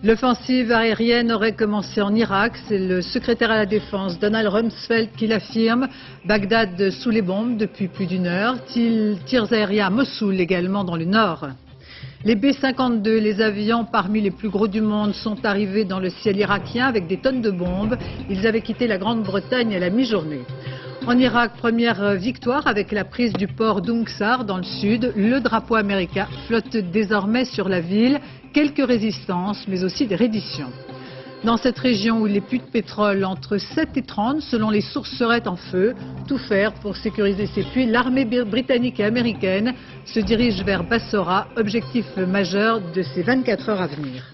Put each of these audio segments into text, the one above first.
L'offensive aérienne aurait commencé en Irak. C'est le secrétaire à la Défense, Donald Rumsfeld, qui l'affirme. Bagdad sous les bombes depuis plus d'une heure. Tirs aériens à Mossoul également dans le nord. Les B-52, les avions parmi les plus gros du monde, sont arrivés dans le ciel irakien avec des tonnes de bombes. Ils avaient quitté la Grande-Bretagne à la mi-journée. En Irak, première victoire avec la prise du port d'Unqsar dans le sud. Le drapeau américain flotte désormais sur la ville. Quelques résistances, mais aussi des redditions. Dans cette région où les puits de pétrole entre 7 et 30, selon les sources, seraient en feu, tout faire pour sécuriser ces puits. L'armée britannique et américaine se dirige vers Bassora, objectif majeur de ces 24 heures à venir.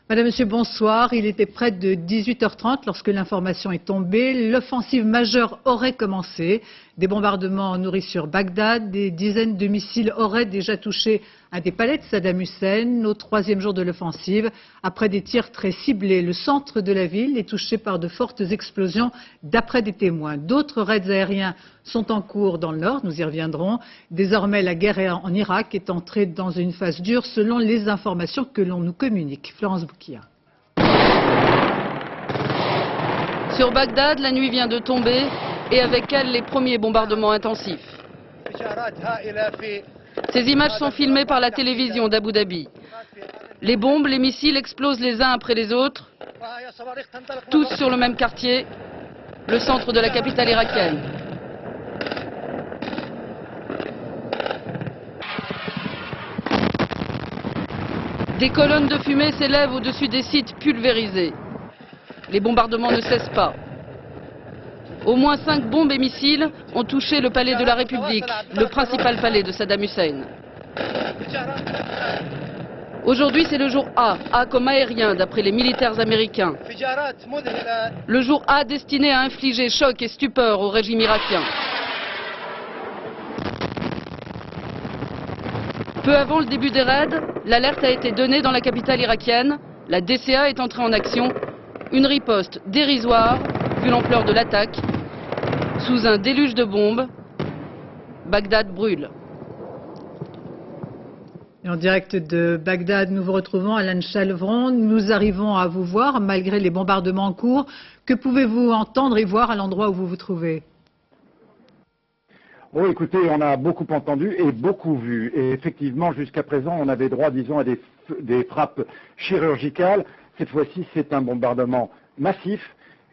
Madame, Monsieur, bonsoir. Il était près de 18h30 lorsque l'information est tombée. L'offensive majeure aurait commencé. Des bombardements nourris sur Bagdad. Des dizaines de missiles auraient déjà touché un des palais de Saddam Hussein au troisième jour de l'offensive. Après des tirs très ciblés, le centre de la ville est touché par de fortes explosions d'après des témoins. D'autres raids aériens sont en cours dans le nord, nous y reviendrons. Désormais, la guerre en Irak est entrée dans une phase dure selon les informations que l'on nous communique. Florence Boukia. Sur Bagdad, la nuit vient de tomber et avec elle les premiers bombardements intensifs. Ces images sont filmées par la télévision d'Abu Dhabi. Les bombes, les missiles explosent les uns après les autres, tous sur le même quartier, le centre de la capitale irakienne. Des colonnes de fumée s'élèvent au-dessus des sites pulvérisés. Les bombardements ne cessent pas. Au moins 5 bombes et missiles ont touché le palais de la République, le principal palais de Saddam Hussein. Aujourd'hui, c'est le jour A comme aérien d'après les militaires américains. Le jour A destiné à infliger choc et stupeur au régime irakien. Peu avant le début des raids, l'alerte a été donnée dans la capitale irakienne. La DCA est entrée en action. Une riposte dérisoire, vu l'ampleur de l'attaque. Sous un déluge de bombes, Bagdad brûle. Et en direct de Bagdad, nous vous retrouvons, Alain Chalvron. Nous arrivons à vous voir malgré les bombardements en cours. Que pouvez-vous entendre et voir à l'endroit où vous vous trouvez ? Oh, écoutez, on a beaucoup entendu et beaucoup vu. Et effectivement, jusqu'à présent, on avait droit, disons, à des frappes chirurgicales. Cette fois-ci, c'est un bombardement massif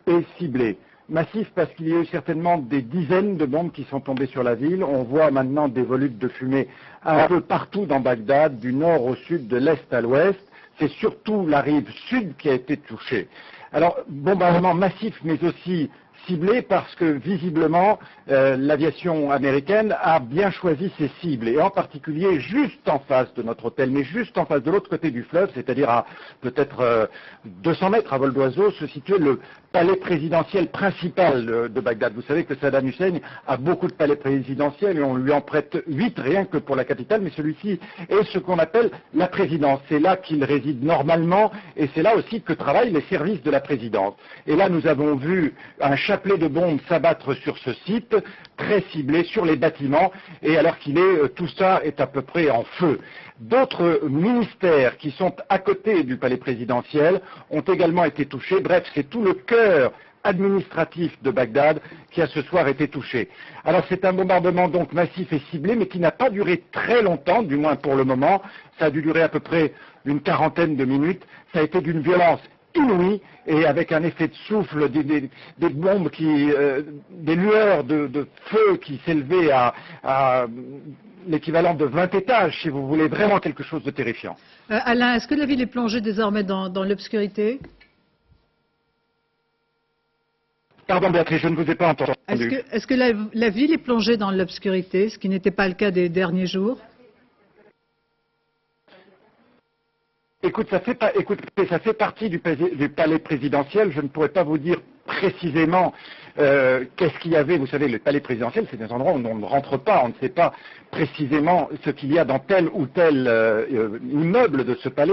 et ciblé. Massif parce qu'il y a eu certainement des dizaines de bombes qui sont tombées sur la ville. On voit maintenant des volutes de fumée un peu partout dans Bagdad, du nord au sud, de l'est à l'ouest. C'est surtout la rive sud qui a été touchée. Alors, bombardement massif, mais aussi ciblé parce que visiblement l'aviation américaine a bien choisi ses cibles et en particulier juste en face de notre hôtel, mais juste en face de l'autre côté du fleuve, c'est-à-dire à peut-être 200 mètres à vol d'oiseau, se situait le palais présidentiel principal de Bagdad. Vous savez que Saddam Hussein a beaucoup de palais présidentiels et on lui en prête 8 rien que pour la capitale, mais celui-ci est ce qu'on appelle la présidence. C'est là qu'il réside normalement et c'est là aussi que travaillent les services de la présidence. Et là nous avons vu un chapelet de bombes s'abattre sur ce site, très ciblé sur les bâtiments, et alors tout ça est à peu près en feu. D'autres ministères qui sont à côté du palais présidentiel ont également été touchés. Bref, c'est tout le cœur administratif de Bagdad qui a ce soir été touché. Alors c'est un bombardement donc massif et ciblé, mais qui n'a pas duré très longtemps, du moins pour le moment. Ça a dû durer à peu près une quarantaine de minutes. Ça a été d'une violence inouïe et avec un effet de souffle, des bombes des lueurs de feu qui s'élevaient à l'équivalent de 20 étages, si vous voulez, vraiment quelque chose de terrifiant. Alain, est-ce que la ville est plongée désormais dans l'obscurité ? Pardon Béatrice, je ne vous ai pas entendu. Est-ce que la ville est plongée dans l'obscurité, ce qui n'était pas le cas des derniers jours ? Écoutez, ça fait partie du palais présidentiel. Je ne pourrais pas vous dire précisément qu'est-ce qu'il y avait. Vous savez, le palais présidentiel, c'est un endroit où on ne rentre pas. On ne sait pas précisément ce qu'il y a dans tel ou tel immeuble de ce palais.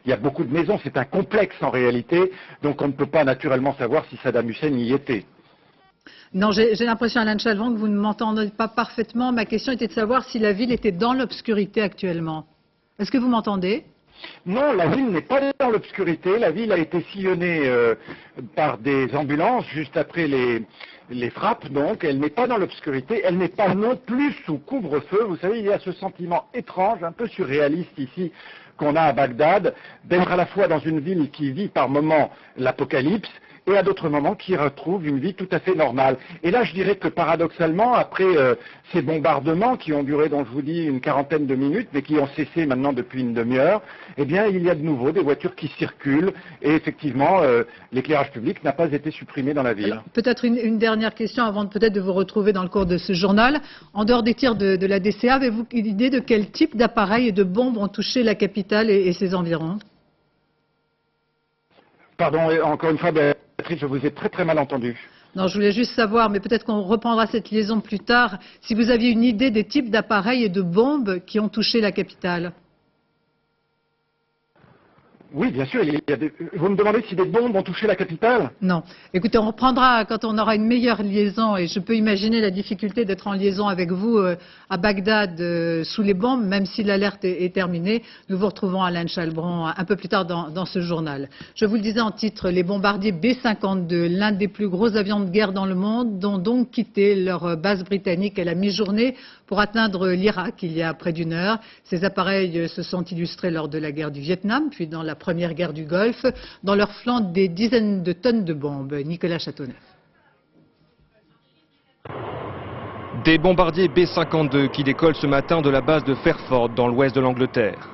Il y a beaucoup de maisons. C'est un complexe en réalité. Donc on ne peut pas naturellement savoir si Saddam Hussein y était. Non, j'ai l'impression, Alain Chalvron, que vous ne m'entendez pas parfaitement. Ma question était de savoir si la ville était dans l'obscurité actuellement. Est-ce que vous m'entendez ? Non, la ville n'est pas dans l'obscurité. La ville a été sillonnée par des ambulances juste après les frappes, donc elle n'est pas dans l'obscurité, elle n'est pas non plus sous couvre-feu. Vous savez, il y a ce sentiment étrange, un peu surréaliste ici, qu'on a à Bagdad, d'être à la fois dans une ville qui vit par moments l'apocalypse, et à d'autres moments qui retrouvent une vie tout à fait normale. Et là, je dirais que paradoxalement, après ces bombardements qui ont duré, donc je vous dis, une quarantaine de minutes, mais qui ont cessé maintenant depuis une demi-heure, eh bien, il y a de nouveau des voitures qui circulent, et effectivement, l'éclairage public n'a pas été supprimé dans la ville. Peut-être une dernière question avant peut-être de vous retrouver dans le cours de ce journal. En dehors des tirs de la DCA, avez-vous une idée de quel type d'appareils et de bombes ont touché la capitale et ses environs? Pardon, encore une fois, Béatrice, je vous ai très très mal entendu. Non, je voulais juste savoir, mais peut-être qu'on reprendra cette liaison plus tard, si vous aviez une idée des types d'appareils et de bombes qui ont touché la capitale. Oui, bien sûr. Vous me demandez si des bombes ont touché la capitale? Non. Écoutez, on reprendra quand on aura une meilleure liaison, et je peux imaginer la difficulté d'être en liaison avec vous à Bagdad sous les bombes, même si l'alerte est terminée. Nous vous retrouvons, Alain Chalbron, un peu plus tard dans ce journal. Je vous le disais en titre, les bombardiers B-52, l'un des plus gros avions de guerre dans le monde, ont donc quitté leur base britannique à la mi-journée pour atteindre l'Irak il y a près d'une heure. Ces appareils se sont illustrés lors de la guerre du Vietnam, puis dans la première guerre du Golfe, dans leur flanc des dizaines de tonnes de bombes. Nicolas Châteauneuf. Des bombardiers B-52 qui décollent ce matin de la base de Fairford dans l'ouest de l'Angleterre.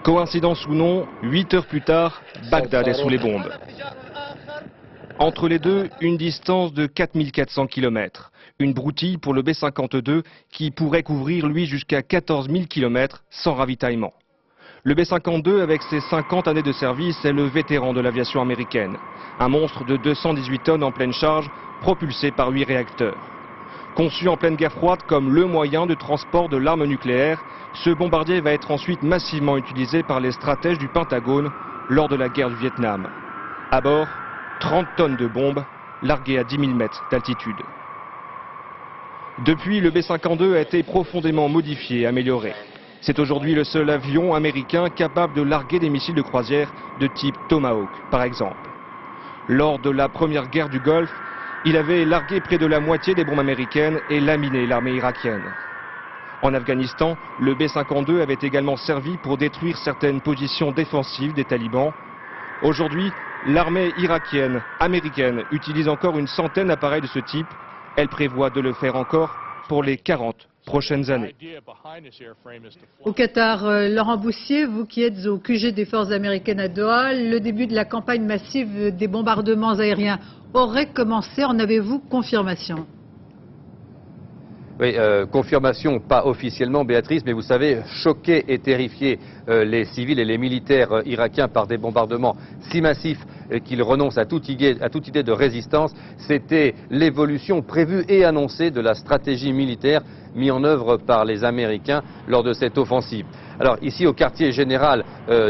Coïncidence ou non, 8 heures plus tard, Bagdad est sous les bombes. Entre les deux, une distance de 4400 km. Une broutille pour le B-52 qui pourrait couvrir lui jusqu'à 14 000 km sans ravitaillement. Le B-52, avec ses 50 années de service, est le vétéran de l'aviation américaine. Un monstre de 218 tonnes en pleine charge, propulsé par 8 réacteurs. Conçu en pleine guerre froide comme le moyen de transport de l'arme nucléaire, ce bombardier va être ensuite massivement utilisé par les stratèges du Pentagone lors de la guerre du Vietnam. À bord, 30 tonnes de bombes larguées à 10 000 mètres d'altitude. Depuis, le B-52 a été profondément modifié et amélioré. C'est aujourd'hui le seul avion américain capable de larguer des missiles de croisière de type Tomahawk, par exemple. Lors de la première guerre du Golfe, il avait largué près de la moitié des bombes américaines et laminé l'armée irakienne. En Afghanistan, le B-52 avait également servi pour détruire certaines positions défensives des talibans. Aujourd'hui, l'armée irakienne, américaine, utilise encore une centaine d'appareils de ce type. Elle prévoit de le faire encore pour les 40 prochaines années. Au Qatar, Laurent Boussier, vous qui êtes au QG des forces américaines à Doha, le début de la campagne massive des bombardements aériens aurait commencé. En avez-vous confirmation? Oui, confirmation, pas officiellement, Béatrice, mais vous savez, choquer et terrifier les civils et les militaires irakiens par des bombardements si massifs qu'ils renoncent à toute idée de résistance, c'était l'évolution prévue et annoncée de la stratégie militaire mise en œuvre par les Américains lors de cette offensive. Alors ici au quartier général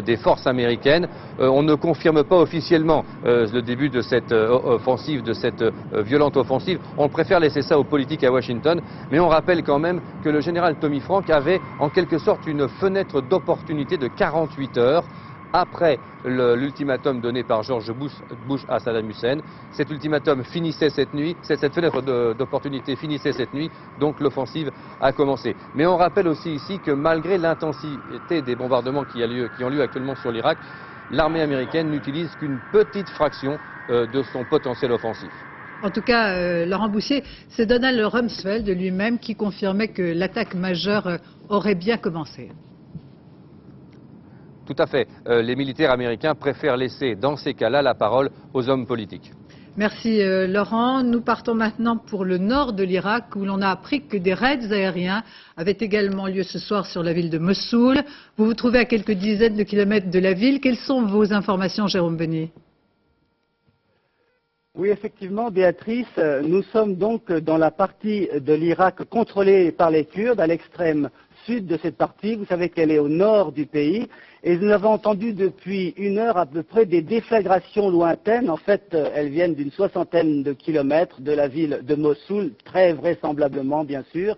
des forces américaines, on ne confirme pas officiellement le début de cette offensive, de cette violente offensive. On préfère laisser ça aux politiques à Washington, mais on rappelle quand même que le général Tommy Frank avait en quelque sorte une fenêtre d'opportunité de 48 heures après l'ultimatum donné par George Bush à Saddam Hussein. Cet ultimatum finissait cette nuit, cette fenêtre d'opportunité finissait cette nuit, donc l'offensive a commencé. Mais on rappelle aussi ici que malgré l'intensité des bombardements qui ont lieu actuellement sur l'Irak, l'armée américaine n'utilise qu'une petite fraction de son potentiel offensif. En tout cas, Laurent Boussier, c'est Donald Rumsfeld lui-même qui confirmait que l'attaque majeure aurait bien commencé. Tout à fait. Les militaires américains préfèrent laisser dans ces cas-là la parole aux hommes politiques. Merci Laurent. Nous partons maintenant pour le nord de l'Irak où l'on a appris que des raids aériens avaient également lieu ce soir sur la ville de Mossoul. Vous vous trouvez à quelques dizaines de kilomètres de la ville. Quelles sont vos informations, Jérôme Benny? Oui, effectivement, Béatrice, nous sommes donc dans la partie de l'Irak contrôlée par les Kurdes, à l'extrême sud de cette partie. Vous savez qu'elle est au nord du pays. Et nous avons entendu depuis une heure à peu près des déflagrations lointaines. En fait, elles viennent d'une soixantaine de kilomètres de la ville de Mossoul, très vraisemblablement, bien sûr.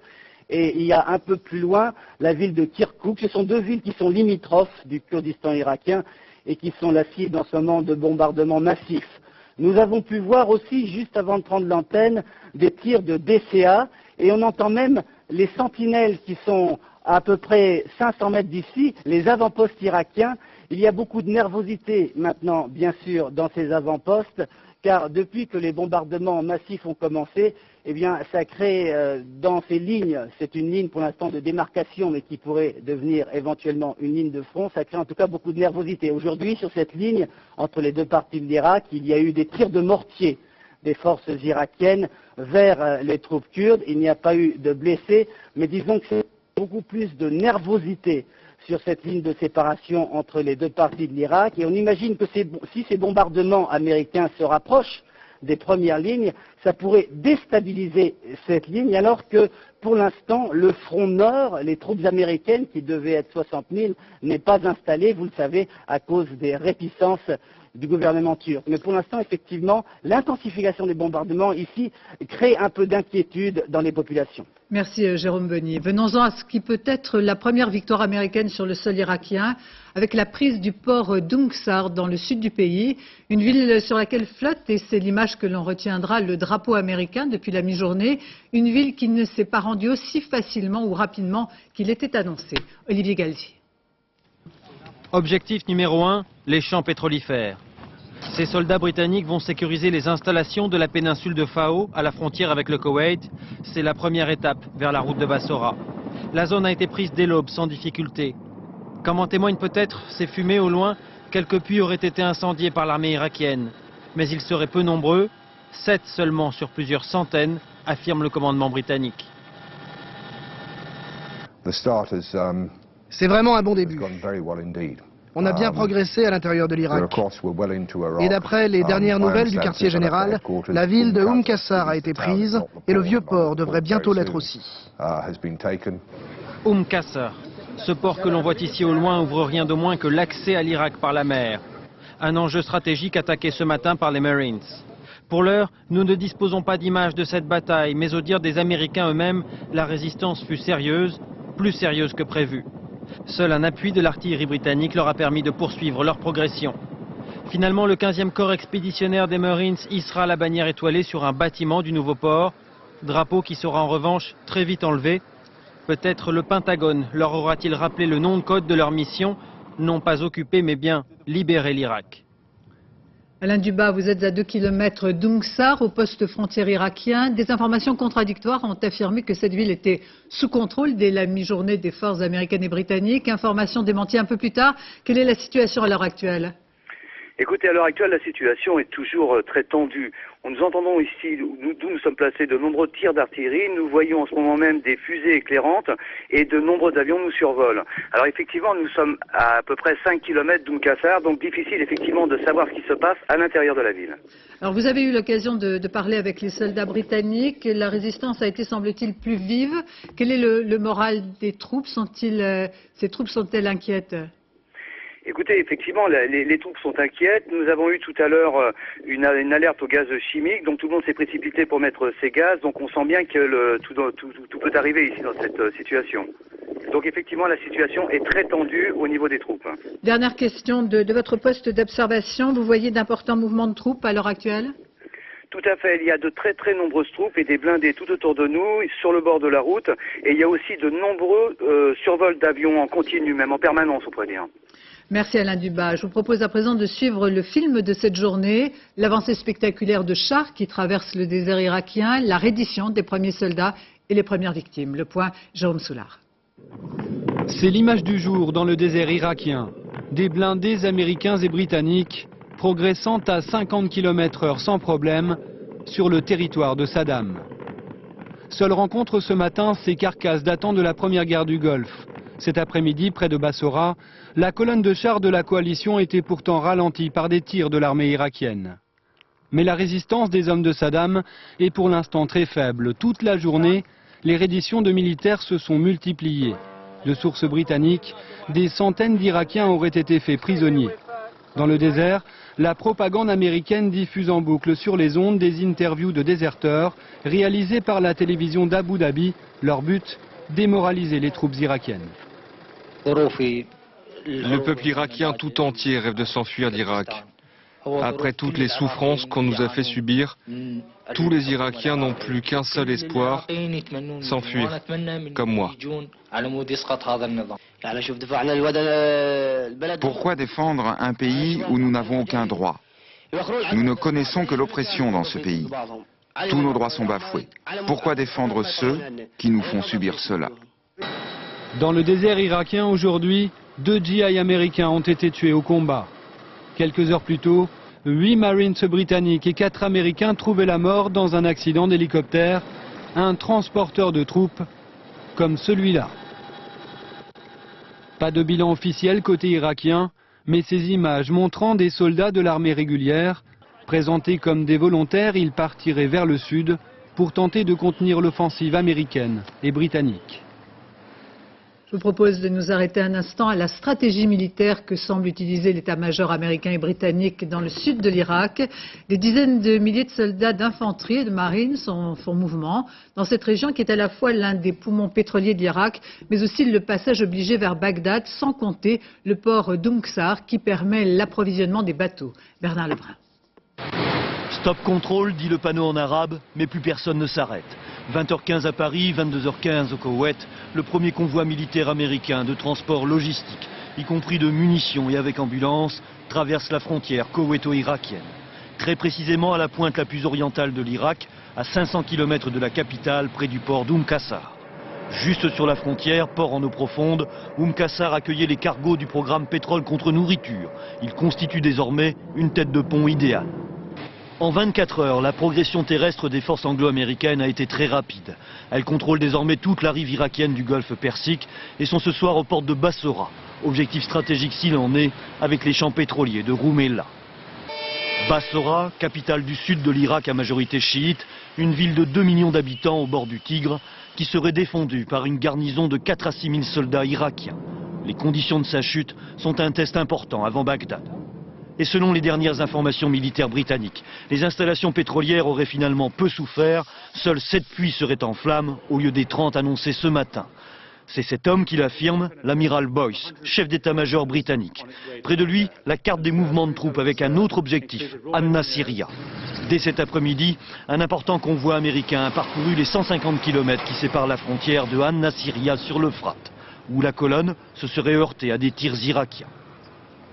et il y a un peu plus loin la ville de Kirkouk. Ce sont deux villes qui sont limitrophes du Kurdistan irakien et qui sont la cible en ce moment de bombardements massifs. Nous avons pu voir aussi, juste avant de prendre l'antenne, des tirs de DCA et on entend même les sentinelles qui sont à peu près 500 mètres d'ici, les avant-postes irakiens. Il y a beaucoup de nervosité maintenant, bien sûr, dans ces avant-postes, car depuis que les bombardements massifs ont commencé, eh bien, ça crée dans ces lignes, c'est une ligne pour l'instant de démarcation, mais qui pourrait devenir éventuellement une ligne de front, ça crée en tout cas beaucoup de nervosité. Aujourd'hui, sur cette ligne, entre les deux parties de l'Irak, il y a eu des tirs de mortier des forces irakiennes vers les troupes kurdes. Il n'y a pas eu de blessés, mais disons que c'est beaucoup plus de nervosité sur cette ligne de séparation entre les deux parties de l'Irak. Et on imagine que si ces bombardements américains se rapprochent des premières lignes, ça pourrait déstabiliser cette ligne, alors que pour l'instant, le front nord, les troupes américaines, qui devaient être 60 000, n'est pas installé, vous le savez, à cause des réticences du gouvernement turc. Mais pour l'instant, effectivement, l'intensification des bombardements ici crée un peu d'inquiétude dans les populations. Merci Jérôme Beunier. Venons-en à ce qui peut être la première victoire américaine sur le sol irakien, avec la prise du port d'Unqsar dans le sud du pays, une ville sur laquelle flotte, et c'est l'image que l'on retiendra, le drapeau américain depuis la mi-journée, une ville qui ne s'est pas rendue aussi facilement ou rapidement qu'il était annoncé. Olivier Galzi. Objectif numéro 1, les champs pétrolifères. Ces soldats britanniques vont sécuriser les installations de la péninsule de Fao, à la frontière avec le Koweït. C'est la première étape vers la route de Bassora. La zone a été prise dès l'aube, sans difficulté. Comme en témoignent peut-être ces fumées au loin, quelques puits auraient été incendiés par l'armée irakienne. Mais ils seraient peu nombreux, 7 seulement sur plusieurs centaines, affirme le commandement britannique. C'est vraiment un bon début. On a bien progressé à l'intérieur de l'Irak. Et d'après les dernières nouvelles du quartier général, la ville de Qasr a été prise et le vieux port devrait bientôt l'être aussi. Qasr, ce port que l'on voit ici au loin ouvre rien de moins que l'accès à l'Irak par la mer. Un enjeu stratégique attaqué ce matin par les Marines. Pour l'heure, nous ne disposons pas d'images de cette bataille, mais au dire des Américains eux-mêmes, la résistance fut sérieuse, plus sérieuse que prévu. Seul un appui de l'artillerie britannique leur a permis de poursuivre leur progression. Finalement, le 15e corps expéditionnaire des Marines hissera la bannière étoilée sur un bâtiment du nouveau port, drapeau qui sera en revanche très vite enlevé. Peut-être le Pentagone leur aura-t-il rappelé le nom de code de leur mission, non pas occuper mais bien libérer l'Irak. Alain Dubas, vous êtes à 2 km d'Unqsar, au poste frontière irakien. Des informations contradictoires ont affirmé que cette ville était sous contrôle dès la mi-journée des forces américaines et britanniques. Information démentie un peu plus tard. Quelle est la situation à l'heure actuelle ? Écoutez, à l'heure actuelle, la situation est toujours très tendue. Nous entendons ici, d'où nous sommes placés, de nombreux tirs d'artillerie. Nous voyons en ce moment même des fusées éclairantes et de nombreux avions nous survolent. Alors effectivement, nous sommes à peu près 5 km d'Unqasr, donc difficile effectivement de savoir ce qui se passe à l'intérieur de la ville. Alors vous avez eu l'occasion de parler avec les soldats britanniques. La résistance a été, semble-t-il, plus vive. Quel est le moral des troupes ? Ces troupes sont-elles inquiètes ? Écoutez, effectivement, les troupes sont inquiètes. Nous avons eu tout à l'heure une alerte au gaz chimique, donc tout le monde s'est précipité pour mettre ces gaz. Donc on sent bien que tout peut arriver ici dans cette situation. Donc effectivement, la situation est très tendue au niveau des troupes. Dernière question de votre poste d'observation. Vous voyez d'importants mouvements de troupes à l'heure actuelle ? Tout à fait, il y a de très très nombreuses troupes et des blindés tout autour de nous, sur le bord de la route. Et il y a aussi de nombreux survols d'avions en continu, même en permanence, on pourrait dire. Merci Alain Dubas. Je vous propose à présent de suivre le film de cette journée, l'avancée spectaculaire de chars qui traversent le désert irakien, la reddition des premiers soldats et les premières victimes. Le point, Jérôme Soulard. C'est l'image du jour dans le désert irakien. Des blindés américains et britanniques progressant à 50 km/h sans problème sur le territoire de Saddam. Seule rencontre ce matin, ces carcasses datant de la première guerre du Golfe. Cet après-midi, près de Bassora, la colonne de chars de la coalition était pourtant ralentie par des tirs de l'armée irakienne. Mais la résistance des hommes de Saddam est pour l'instant très faible. Toute la journée, les redditions de militaires se sont multipliées. De sources britanniques, des centaines d'Irakiens auraient été faits prisonniers. Dans le désert, la propagande américaine diffuse en boucle sur les ondes des interviews de déserteurs réalisées par la télévision d'Abu Dhabi. Leur but, démoraliser les troupes irakiennes. Le peuple irakien tout entier rêve de s'enfuir d'Irak. Après toutes les souffrances qu'on nous a fait subir, tous les Irakiens n'ont plus qu'un seul espoir, s'enfuir, comme moi. Pourquoi défendre un pays où nous n'avons aucun droit? Nous ne connaissons que l'oppression dans ce pays. Tous nos droits sont bafoués. Pourquoi défendre ceux qui nous font subir cela? Dans le désert irakien aujourd'hui, 2 GI américains ont été tués au combat. Quelques heures plus tôt, 8 Marines britanniques et 4 Américains trouvaient la mort dans un accident d'hélicoptère, un transporteur de troupes comme celui-là. Pas de bilan officiel côté irakien, mais ces images montrant des soldats de l'armée régulière, présentés comme des volontaires, ils partiraient vers le sud pour tenter de contenir l'offensive américaine et britannique. Je vous propose de nous arrêter un instant à la stratégie militaire que semble utiliser l'état-major américain et britannique dans le sud de l'Irak. Des dizaines de milliers de soldats d'infanterie et de marines font mouvement dans cette région qui est à la fois l'un des poumons pétroliers de l'Irak, mais aussi le passage obligé vers Bagdad, sans compter le port d'Umqsar qui permet l'approvisionnement des bateaux. Bernard Lebrun. Stop control, dit le panneau en arabe, mais plus personne ne s'arrête. 20h15 à Paris, 22h15 au Koweït, le premier convoi militaire américain de transport logistique, y compris de munitions et avec ambulance, traverse la frontière koweïto-irakienne. Très précisément à la pointe la plus orientale de l'Irak, à 500 km de la capitale, près du port d'Umqassar. Juste sur la frontière, port en eau profonde, Umqassar accueillait les cargos du programme pétrole contre nourriture. Il constitue désormais une tête de pont idéale. En 24 heures, la progression terrestre des forces anglo-américaines a été très rapide. Elles contrôlent désormais toute la rive irakienne du golfe Persique et sont ce soir aux portes de Bassora, objectif stratégique s'il en est, avec les champs pétroliers de Roumeila. Bassora, capitale du sud de l'Irak à majorité chiite, une ville de 2 millions d'habitants au bord du Tigre, qui serait défendue par une garnison de 4 à 6 000 soldats irakiens. Les conditions de sa chute sont un test important avant Bagdad. Et selon les dernières informations militaires britanniques, les installations pétrolières auraient finalement peu souffert, seuls 7 puits seraient en flammes au lieu des 30 annoncés ce matin. C'est cet homme qui l'affirme, l'amiral Boyce, chef d'état-major britannique. Près de lui, la carte des mouvements de troupes avec un autre objectif, An-Nasiriyah. Dès cet après-midi, un important convoi américain a parcouru les 150 km qui séparent la frontière de An-Nasiriyah sur l'Euphrate, où la colonne se serait heurtée à des tirs irakiens.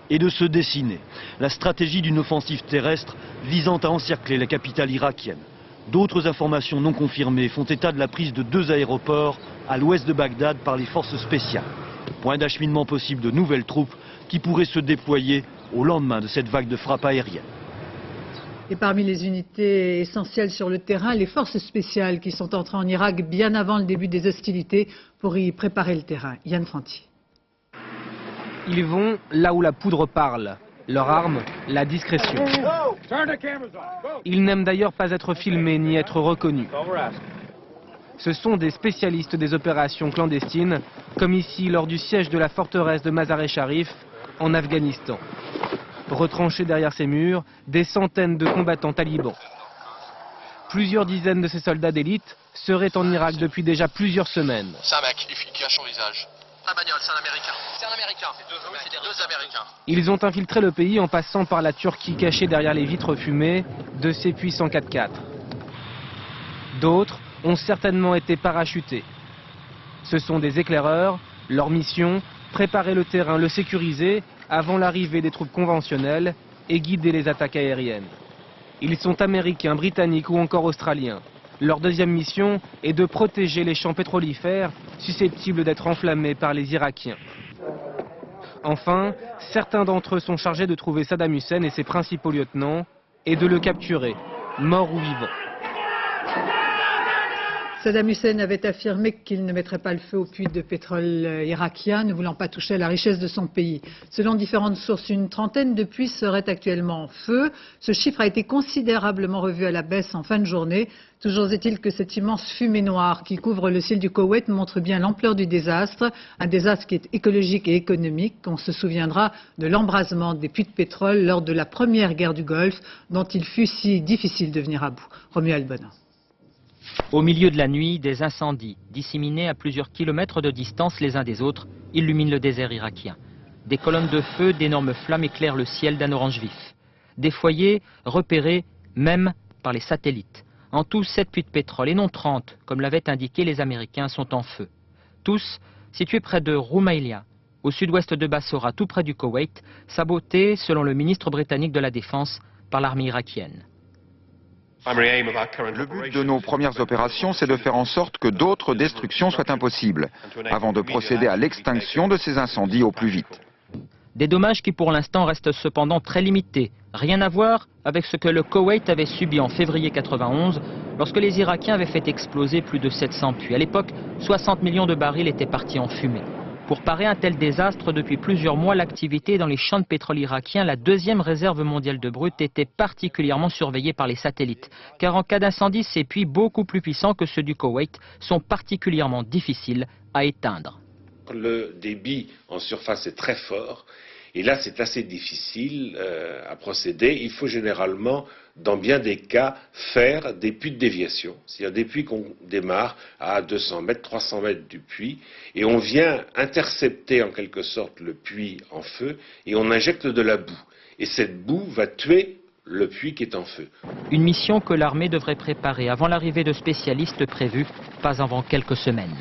Et de se dessiner la stratégie d'une offensive terrestre visant à encercler la capitale irakienne. D'autres informations non confirmées font état de la prise de 2 aéroports à l'ouest de Bagdad par les forces spéciales. Point d'acheminement possible de nouvelles troupes qui pourraient se déployer au lendemain de cette vague de frappes aériennes. Et parmi les unités essentielles sur le terrain, les forces spéciales qui sont entrées en Irak bien avant le début des hostilités pour y préparer le terrain. Yann Franti. Ils vont là où la poudre parle. Leur arme, la discrétion. Ils n'aiment d'ailleurs pas être filmés ni être reconnus. Ce sont des spécialistes des opérations clandestines, comme ici lors du siège de la forteresse de Mazar-e-Sharif en Afghanistan. Retranchés derrière ces murs, des centaines de combattants talibans. Plusieurs dizaines de ces soldats d'élite seraient en Irak depuis déjà plusieurs semaines. C'est un mec qui cache son visage. La bagnole, c'est un Américain. C'est un Américain. C'est deux Américains. Ils ont infiltré le pays en passant par la Turquie cachée derrière les vitres fumées de ses puissants 4x4. D'autres ont certainement été parachutés. Ce sont des éclaireurs. Leur mission, préparer le terrain, le sécuriser avant l'arrivée des troupes conventionnelles et guider les attaques aériennes. Ils sont américains, britanniques ou encore australiens. Leur deuxième mission est de protéger les champs pétrolifères susceptibles d'être enflammés par les Irakiens. Enfin, certains d'entre eux sont chargés de trouver Saddam Hussein et ses principaux lieutenants et de le capturer, mort ou vivant. Saddam Hussein avait affirmé qu'il ne mettrait pas le feu au puits de pétrole irakien, ne voulant pas toucher à la richesse de son pays. Selon différentes sources, une trentaine de puits seraient actuellement en feu. Ce chiffre a été considérablement revu à la baisse en fin de journée. Toujours est-il que cette immense fumée noire qui couvre le ciel du Koweït montre bien l'ampleur du désastre. Un désastre qui est écologique et économique. On se souviendra de l'embrasement des puits de pétrole lors de la première guerre du Golfe, dont il fut si difficile de venir à bout. Romuald Bonin. Au milieu de la nuit, des incendies, disséminés à plusieurs kilomètres de distance les uns des autres, illuminent le désert irakien. Des colonnes de feu, d'énormes flammes éclairent le ciel d'un orange vif. Des foyers repérés même par les satellites. En tout, 7 puits de pétrole, et non 30, comme l'avaient indiqué les Américains, sont en feu. Tous situés près de Roumaïlia, au sud-ouest de Bassora, tout près du Koweït, sabotés, selon le ministre britannique de la Défense, par l'armée irakienne. Le but de nos premières opérations, c'est de faire en sorte que d'autres destructions soient impossibles, avant de procéder à l'extinction de ces incendies au plus vite. Des dommages qui pour l'instant restent cependant très limités. Rien à voir avec ce que le Koweït avait subi en février 91, lorsque les Irakiens avaient fait exploser plus de 700 puits. À l'époque, 60 millions de barils étaient partis en fumée. Pour parer un tel désastre, depuis plusieurs mois, l'activité dans les champs de pétrole irakiens, la deuxième réserve mondiale de brut, était particulièrement surveillée par les satellites. Car en cas d'incendie, ces puits, beaucoup plus puissants que ceux du Koweït, sont particulièrement difficiles à éteindre. Le débit en surface est très fort. Et là, c'est assez difficile à procéder. Il faut généralement, dans bien des cas, faire des puits de déviation. C'est-à-dire des puits qu'on démarre à 200 mètres, 300 mètres du puits, et on vient intercepter en quelque sorte le puits en feu, et on injecte de la boue. Et cette boue va tuer le puits qui est en feu. Une mission que l'armée devrait préparer avant l'arrivée de spécialistes prévus, pas avant quelques semaines.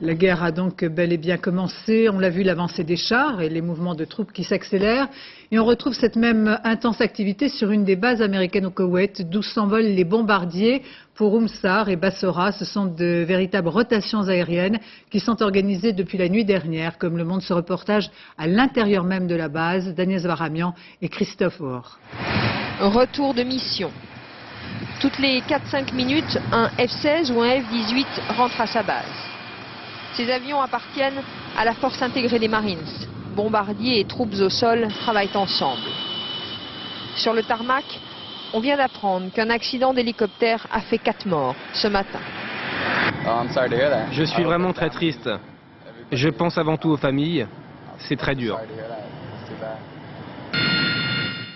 La guerre a donc bel et bien commencé. On l'a vu, l'avancée des chars et les mouvements de troupes qui s'accélèrent. Et on retrouve cette même intense activité sur une des bases américaines au Koweït, d'où s'envolent les bombardiers pour Oumsar et Bassora. Ce sont de véritables rotations aériennes qui sont organisées depuis la nuit dernière, comme le montre ce reportage à l'intérieur même de la base d'Agnès Varamian et Christophe Or. Retour de mission. Toutes les 4-5 minutes, un F-16 ou un F-18 rentre à sa base. Ces avions appartiennent à la force intégrée des Marines. Bombardiers et troupes au sol travaillent ensemble. Sur le tarmac, on vient d'apprendre qu'un accident d'hélicoptère a fait 4 morts ce matin. Je suis vraiment très triste. Je pense avant tout aux familles. C'est très dur.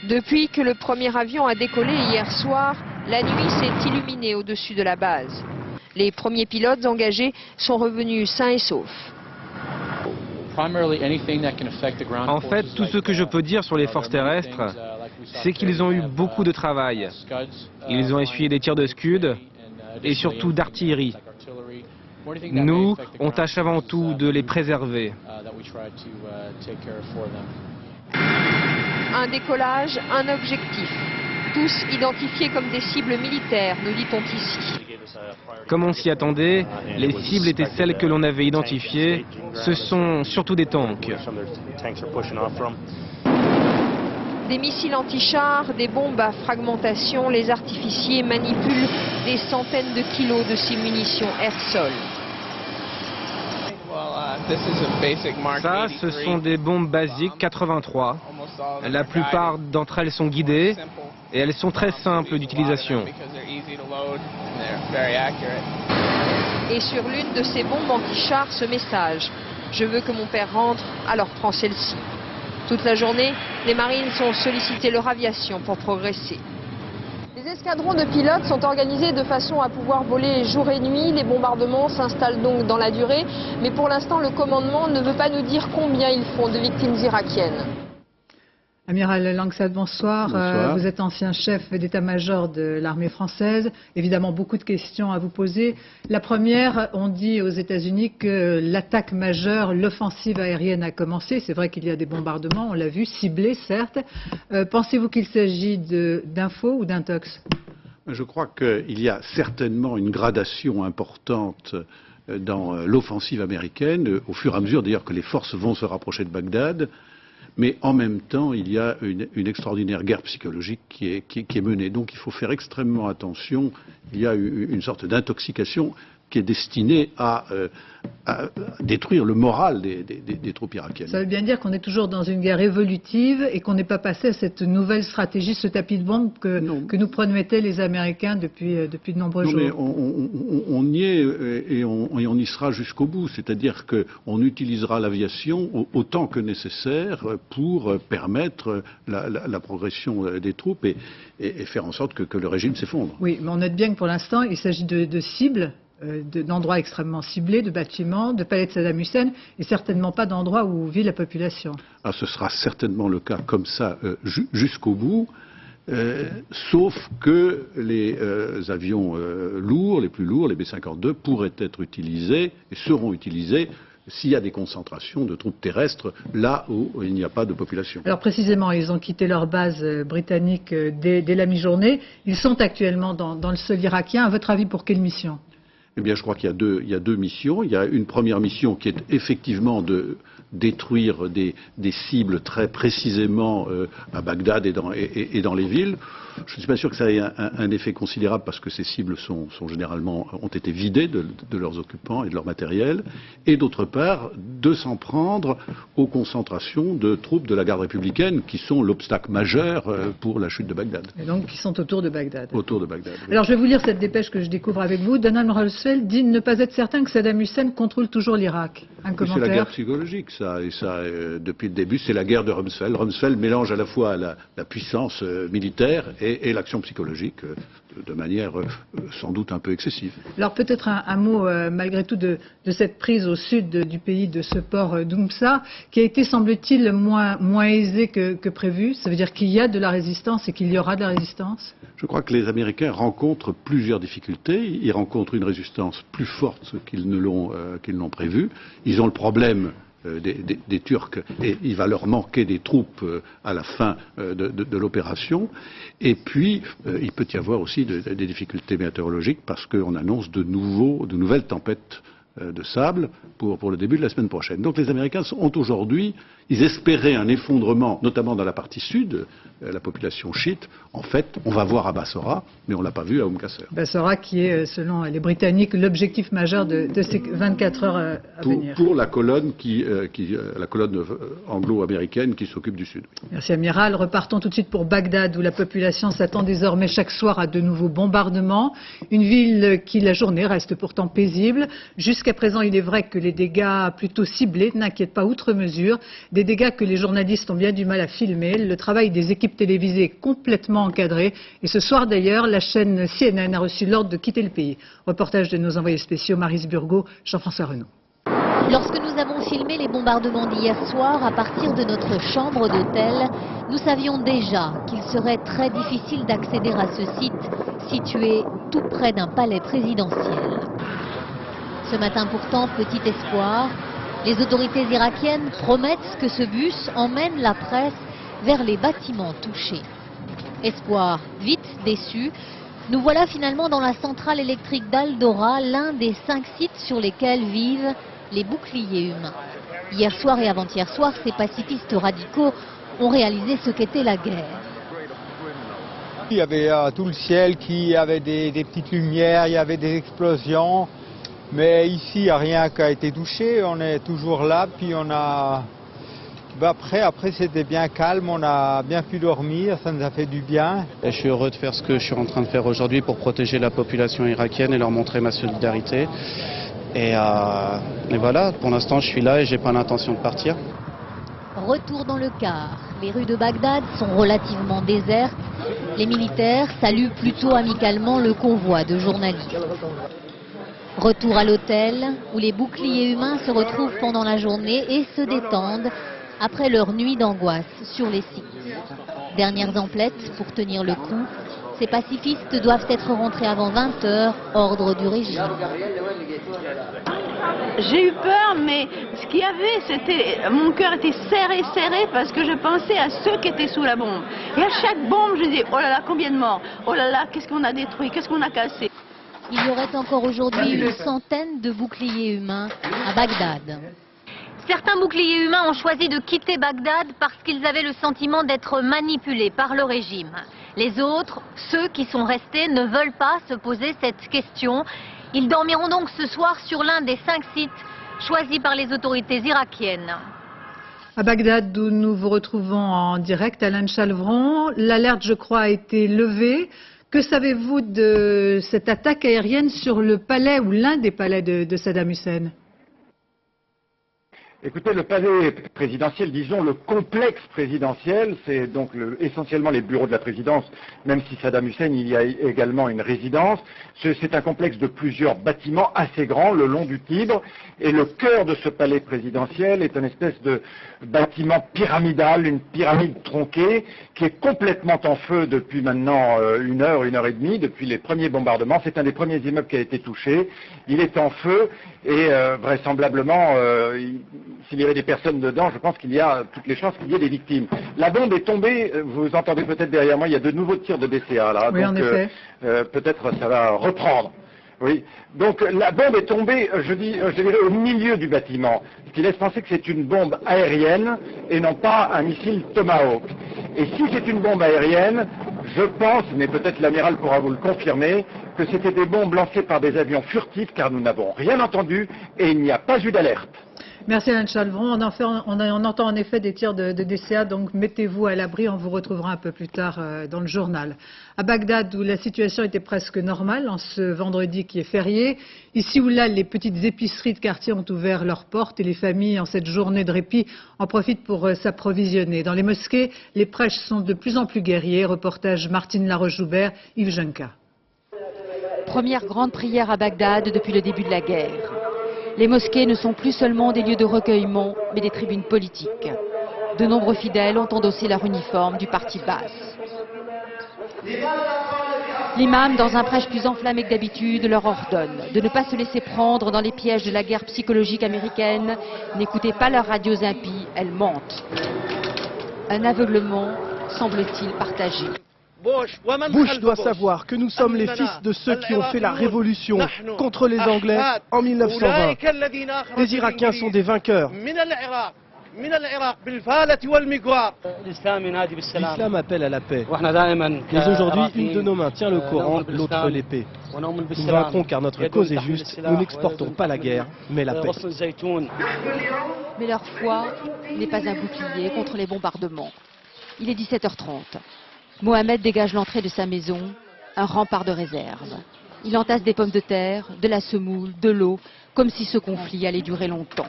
Depuis que le premier avion a décollé hier soir, la nuit s'est illuminée au-dessus de la base. Les premiers pilotes engagés sont revenus sains et saufs. En fait, tout ce que je peux dire sur les forces terrestres, c'est qu'ils ont eu beaucoup de travail. Ils ont essuyé des tirs de Scud et surtout d'artillerie. Nous, on tâche avant tout de les préserver. Un décollage, un objectif. Tous identifiés comme des cibles militaires, nous dit-on ici. Comme on s'y attendait, les cibles étaient celles que l'on avait identifiées. Ce sont surtout des tanks. Des missiles anti-chars, des bombes à fragmentation, les artificiers manipulent des centaines de kilos de ces munitions air-sol. Ça, ce sont des bombes basiques 83. La plupart d'entre elles sont guidées et elles sont très simples d'utilisation. Et sur l'une de ces bombes anti-chars, ce message: je veux que mon père rentre, alors prends celle-ci. Toute la journée, les Marines ont sollicité leur aviation pour progresser. Les escadrons de pilotes sont organisés de façon à pouvoir voler jour et nuit. Les bombardements s'installent donc dans la durée. Mais pour l'instant, le commandement ne veut pas nous dire combien ils font de victimes irakiennes. Amiral Langsad, bonsoir. Bonsoir. Vous êtes ancien chef d'état-major de l'armée française. Évidemment, beaucoup de questions à vous poser. La première, on dit aux États-Unis que l'attaque majeure, l'offensive aérienne a commencé. C'est vrai qu'il y a des bombardements, on l'a vu, ciblés certes. Pensez-vous qu'il s'agit d'infos ou d'intox? Je crois qu'il y a certainement une gradation importante dans l'offensive américaine, au fur et à mesure d'ailleurs que les forces vont se rapprocher de Bagdad. Mais en même temps, il y a une extraordinaire guerre psychologique qui est menée. Donc il faut faire extrêmement attention. Il y a une sorte d'intoxication qui est destiné à détruire le moral des troupes irakiennes. Ça veut bien dire qu'on est toujours dans une guerre évolutive et qu'on n'est pas passé à cette nouvelle stratégie, ce tapis de bombe que nous promettaient les Américains depuis de nombreux jours. Mais on y est et on y sera jusqu'au bout. C'est-à-dire qu'on utilisera l'aviation autant que nécessaire pour permettre la progression des troupes et faire en sorte que le régime s'effondre. Oui, mais on note bien que pour l'instant, il s'agit de cibles, d'endroits extrêmement ciblés, de bâtiments, de palais de Saddam Hussein, et certainement pas d'endroits où vit la population. Ce sera certainement le cas comme ça jusqu'au bout, sauf que les avions lourds, les plus lourds, les B-52, pourraient être utilisés et seront utilisés s'il y a des concentrations de troupes terrestres là où il n'y a pas de population. Alors précisément, ils ont quitté leur base britannique dès la mi-journée. Ils sont actuellement dans le sol irakien. À votre avis, pour quelle mission ? Eh bien, je crois qu'il y a deux missions. Il y a une première mission qui est effectivement de détruire des cibles très précisément à Bagdad et dans les villes. Je ne suis pas sûr que ça ait un effet considérable parce que ces cibles ont été vidées de leurs occupants et de leur matériel. Et d'autre part, de s'en prendre aux concentrations de troupes de la garde républicaine qui sont l'obstacle majeur pour la chute de Bagdad. Et donc qui sont autour de Bagdad. Autour de Bagdad. Oui. Alors je vais vous lire cette dépêche que je découvre avec vous. Donald Rumsfeld dit ne pas être certain que Saddam Hussein contrôle toujours l'Irak. Un commentaire. C'est la guerre psychologique, ça. Et ça, depuis le début, c'est la guerre de Rumsfeld. Rumsfeld mélange à la fois la puissance militaire et l'action psychologique de manière sans doute un peu excessive. Alors peut-être un mot malgré tout de cette prise au sud du pays, de ce port d'Oumsa, qui a été semble-t-il moins aisé que prévu. Ça veut dire qu'il y a de la résistance et qu'il y aura de la résistance ? Je crois que les Américains rencontrent plusieurs difficultés. Ils rencontrent une résistance plus forte qu'ils ne l'ont prévu. Ils ont le problème des Turcs et il va leur manquer des troupes à la fin de l'opération. Et puis, il peut y avoir aussi des difficultés météorologiques parce qu'on annonce de nouvelles tempêtes de sable pour le début de la semaine prochaine. Donc les Américains ont aujourd'hui, ils espéraient un effondrement, notamment dans la partie sud, la population chiite. En fait, on va voir à Bassora, mais on ne l'a pas vu à Qasr. Bassora qui est, selon les Britanniques, l'objectif majeur de ces 24 heures à venir. Pour la colonne, la colonne anglo-américaine qui s'occupe du sud. Oui. Merci Amiral. Repartons tout de suite pour Bagdad, où la population s'attend désormais chaque soir à de nouveaux bombardements. Une ville qui, la journée, reste pourtant paisible. Jusqu'à présent, il est vrai que les dégâts plutôt ciblés n'inquiètent pas outre mesure. Des dégâts que les journalistes ont bien du mal à filmer. Le travail des équipes télévisées est complètement encadré. Et ce soir d'ailleurs, la chaîne CNN a reçu l'ordre de quitter le pays. Reportage de nos envoyés spéciaux Maryse Burgot, Jean-François Renaud. Lorsque nous avons filmé les bombardements d'hier soir à partir de notre chambre d'hôtel, nous savions déjà qu'il serait très difficile d'accéder à ce site situé tout près d'un palais présidentiel. Ce matin pourtant, petit espoir, les autorités irakiennes promettent que ce bus emmène la presse vers les bâtiments touchés. Espoir vite déçu, nous voilà finalement dans la centrale électrique d'Al-Dora, l'un des 5 sites sur lesquels vivent les boucliers humains. Hier soir et avant-hier soir, ces pacifistes radicaux ont réalisé ce qu'était la guerre. Il y avait tout le ciel qui avait des petites lumières, il y avait des explosions. Mais ici, il n'y a rien qui a été touché, on est toujours là, puis on a... Après c'était bien calme, on a bien pu dormir, ça nous a fait du bien. Et je suis heureux de faire ce que je suis en train de faire aujourd'hui pour protéger la population irakienne et leur montrer ma solidarité. Et voilà, pour l'instant je suis là et j'ai pas l'intention de partir. Retour dans le car. Les rues de Bagdad sont relativement désertes. Les militaires saluent plutôt amicalement le convoi de journalistes. Retour à l'hôtel, où les boucliers humains se retrouvent pendant la journée et se détendent après leur nuit d'angoisse sur les sites. Dernières emplettes pour tenir le coup, ces pacifistes doivent être rentrés avant 20 h, ordre du régime. J'ai eu peur, mais ce qu'il y avait, c'était... Mon cœur était serré parce que je pensais à ceux qui étaient sous la bombe. Et à chaque bombe, je disais, oh là là, combien de morts? Oh là là, qu'est-ce qu'on a détruit? Qu'est-ce qu'on a cassé? Il y aurait encore aujourd'hui une centaine de boucliers humains à Bagdad. Certains boucliers humains ont choisi de quitter Bagdad parce qu'ils avaient le sentiment d'être manipulés par le régime. Les autres, ceux qui sont restés, ne veulent pas se poser cette question. Ils dormiront donc ce soir sur l'un des 5 sites choisis par les autorités irakiennes. À Bagdad, où nous vous retrouvons en direct, Alain Chalvron, l'alerte, je crois, a été levée. Que savez-vous de cette attaque aérienne sur le palais ou l'un des palais de Saddam Hussein ? Écoutez, le palais présidentiel, disons le complexe présidentiel, c'est donc essentiellement les bureaux de la présidence, même si Saddam Hussein, il y a également une résidence. C'est un complexe de plusieurs bâtiments assez grands le long du Tibre, et le cœur de ce palais présidentiel est une espèce de bâtiment pyramidal, une pyramide tronquée, qui est complètement en feu depuis maintenant 1 heure, 1 heure et demie, depuis les premiers bombardements. C'est un des premiers immeubles qui a été touché. Il est en feu, et vraisemblablement, s'il y avait des personnes dedans, je pense qu'il y a toutes les chances qu'il y ait des victimes. La bombe est tombée, vous entendez peut-être derrière moi, il y a de nouveaux tirs de BCA là, oui, donc peut-être ça va reprendre. Oui, donc la bombe est tombée, je dirais, au milieu du bâtiment, ce qui laisse penser que c'est une bombe aérienne et non pas un missile Tomahawk. Et si c'est une bombe aérienne, je pense, mais peut-être l'amiral pourra vous le confirmer, que c'était des bombes lancées par des avions furtifs, car nous n'avons rien entendu et il n'y a pas eu d'alerte. Merci Alain Chalvron. On entend en effet des tirs de DCA, donc mettez-vous à l'abri, on vous retrouvera un peu plus tard dans le journal. À Bagdad, où la situation était presque normale, en ce vendredi qui est férié, ici ou là, les petites épiceries de quartier ont ouvert leurs portes et les familles, en cette journée de répit, en profitent pour s'approvisionner. Dans les mosquées, les prêches sont de plus en plus guerriers. Reportage Martine Laroche-Joubert, Yves Junca. Première grande prière à Bagdad depuis le début de la guerre. Les mosquées ne sont plus seulement des lieux de recueillement, mais des tribunes politiques. De nombreux fidèles ont endossé leur uniforme du parti Baas. L'imam, dans un prêche plus enflammé que d'habitude, leur ordonne de ne pas se laisser prendre dans les pièges de la guerre psychologique américaine. N'écoutez pas leurs radios impies, elles mentent. Un aveuglement, semble-t-il, partagé. Bush doit savoir que nous sommes les fils de ceux qui ont fait la révolution contre les Anglais en 1920. Les Irakiens sont des vainqueurs. L'islam appelle à la paix. Mais aujourd'hui, une de nos mains tient le Coran, l'autre l'épée. Nous vaincrons car notre cause est juste. Nous n'exportons pas la guerre, mais la paix. Mais leur foi n'est pas un bouclier contre les bombardements. Il est 17h30. Mohamed dégage l'entrée de sa maison, un rempart de réserve. Il entasse des pommes de terre, de la semoule, de l'eau, comme si ce conflit allait durer longtemps.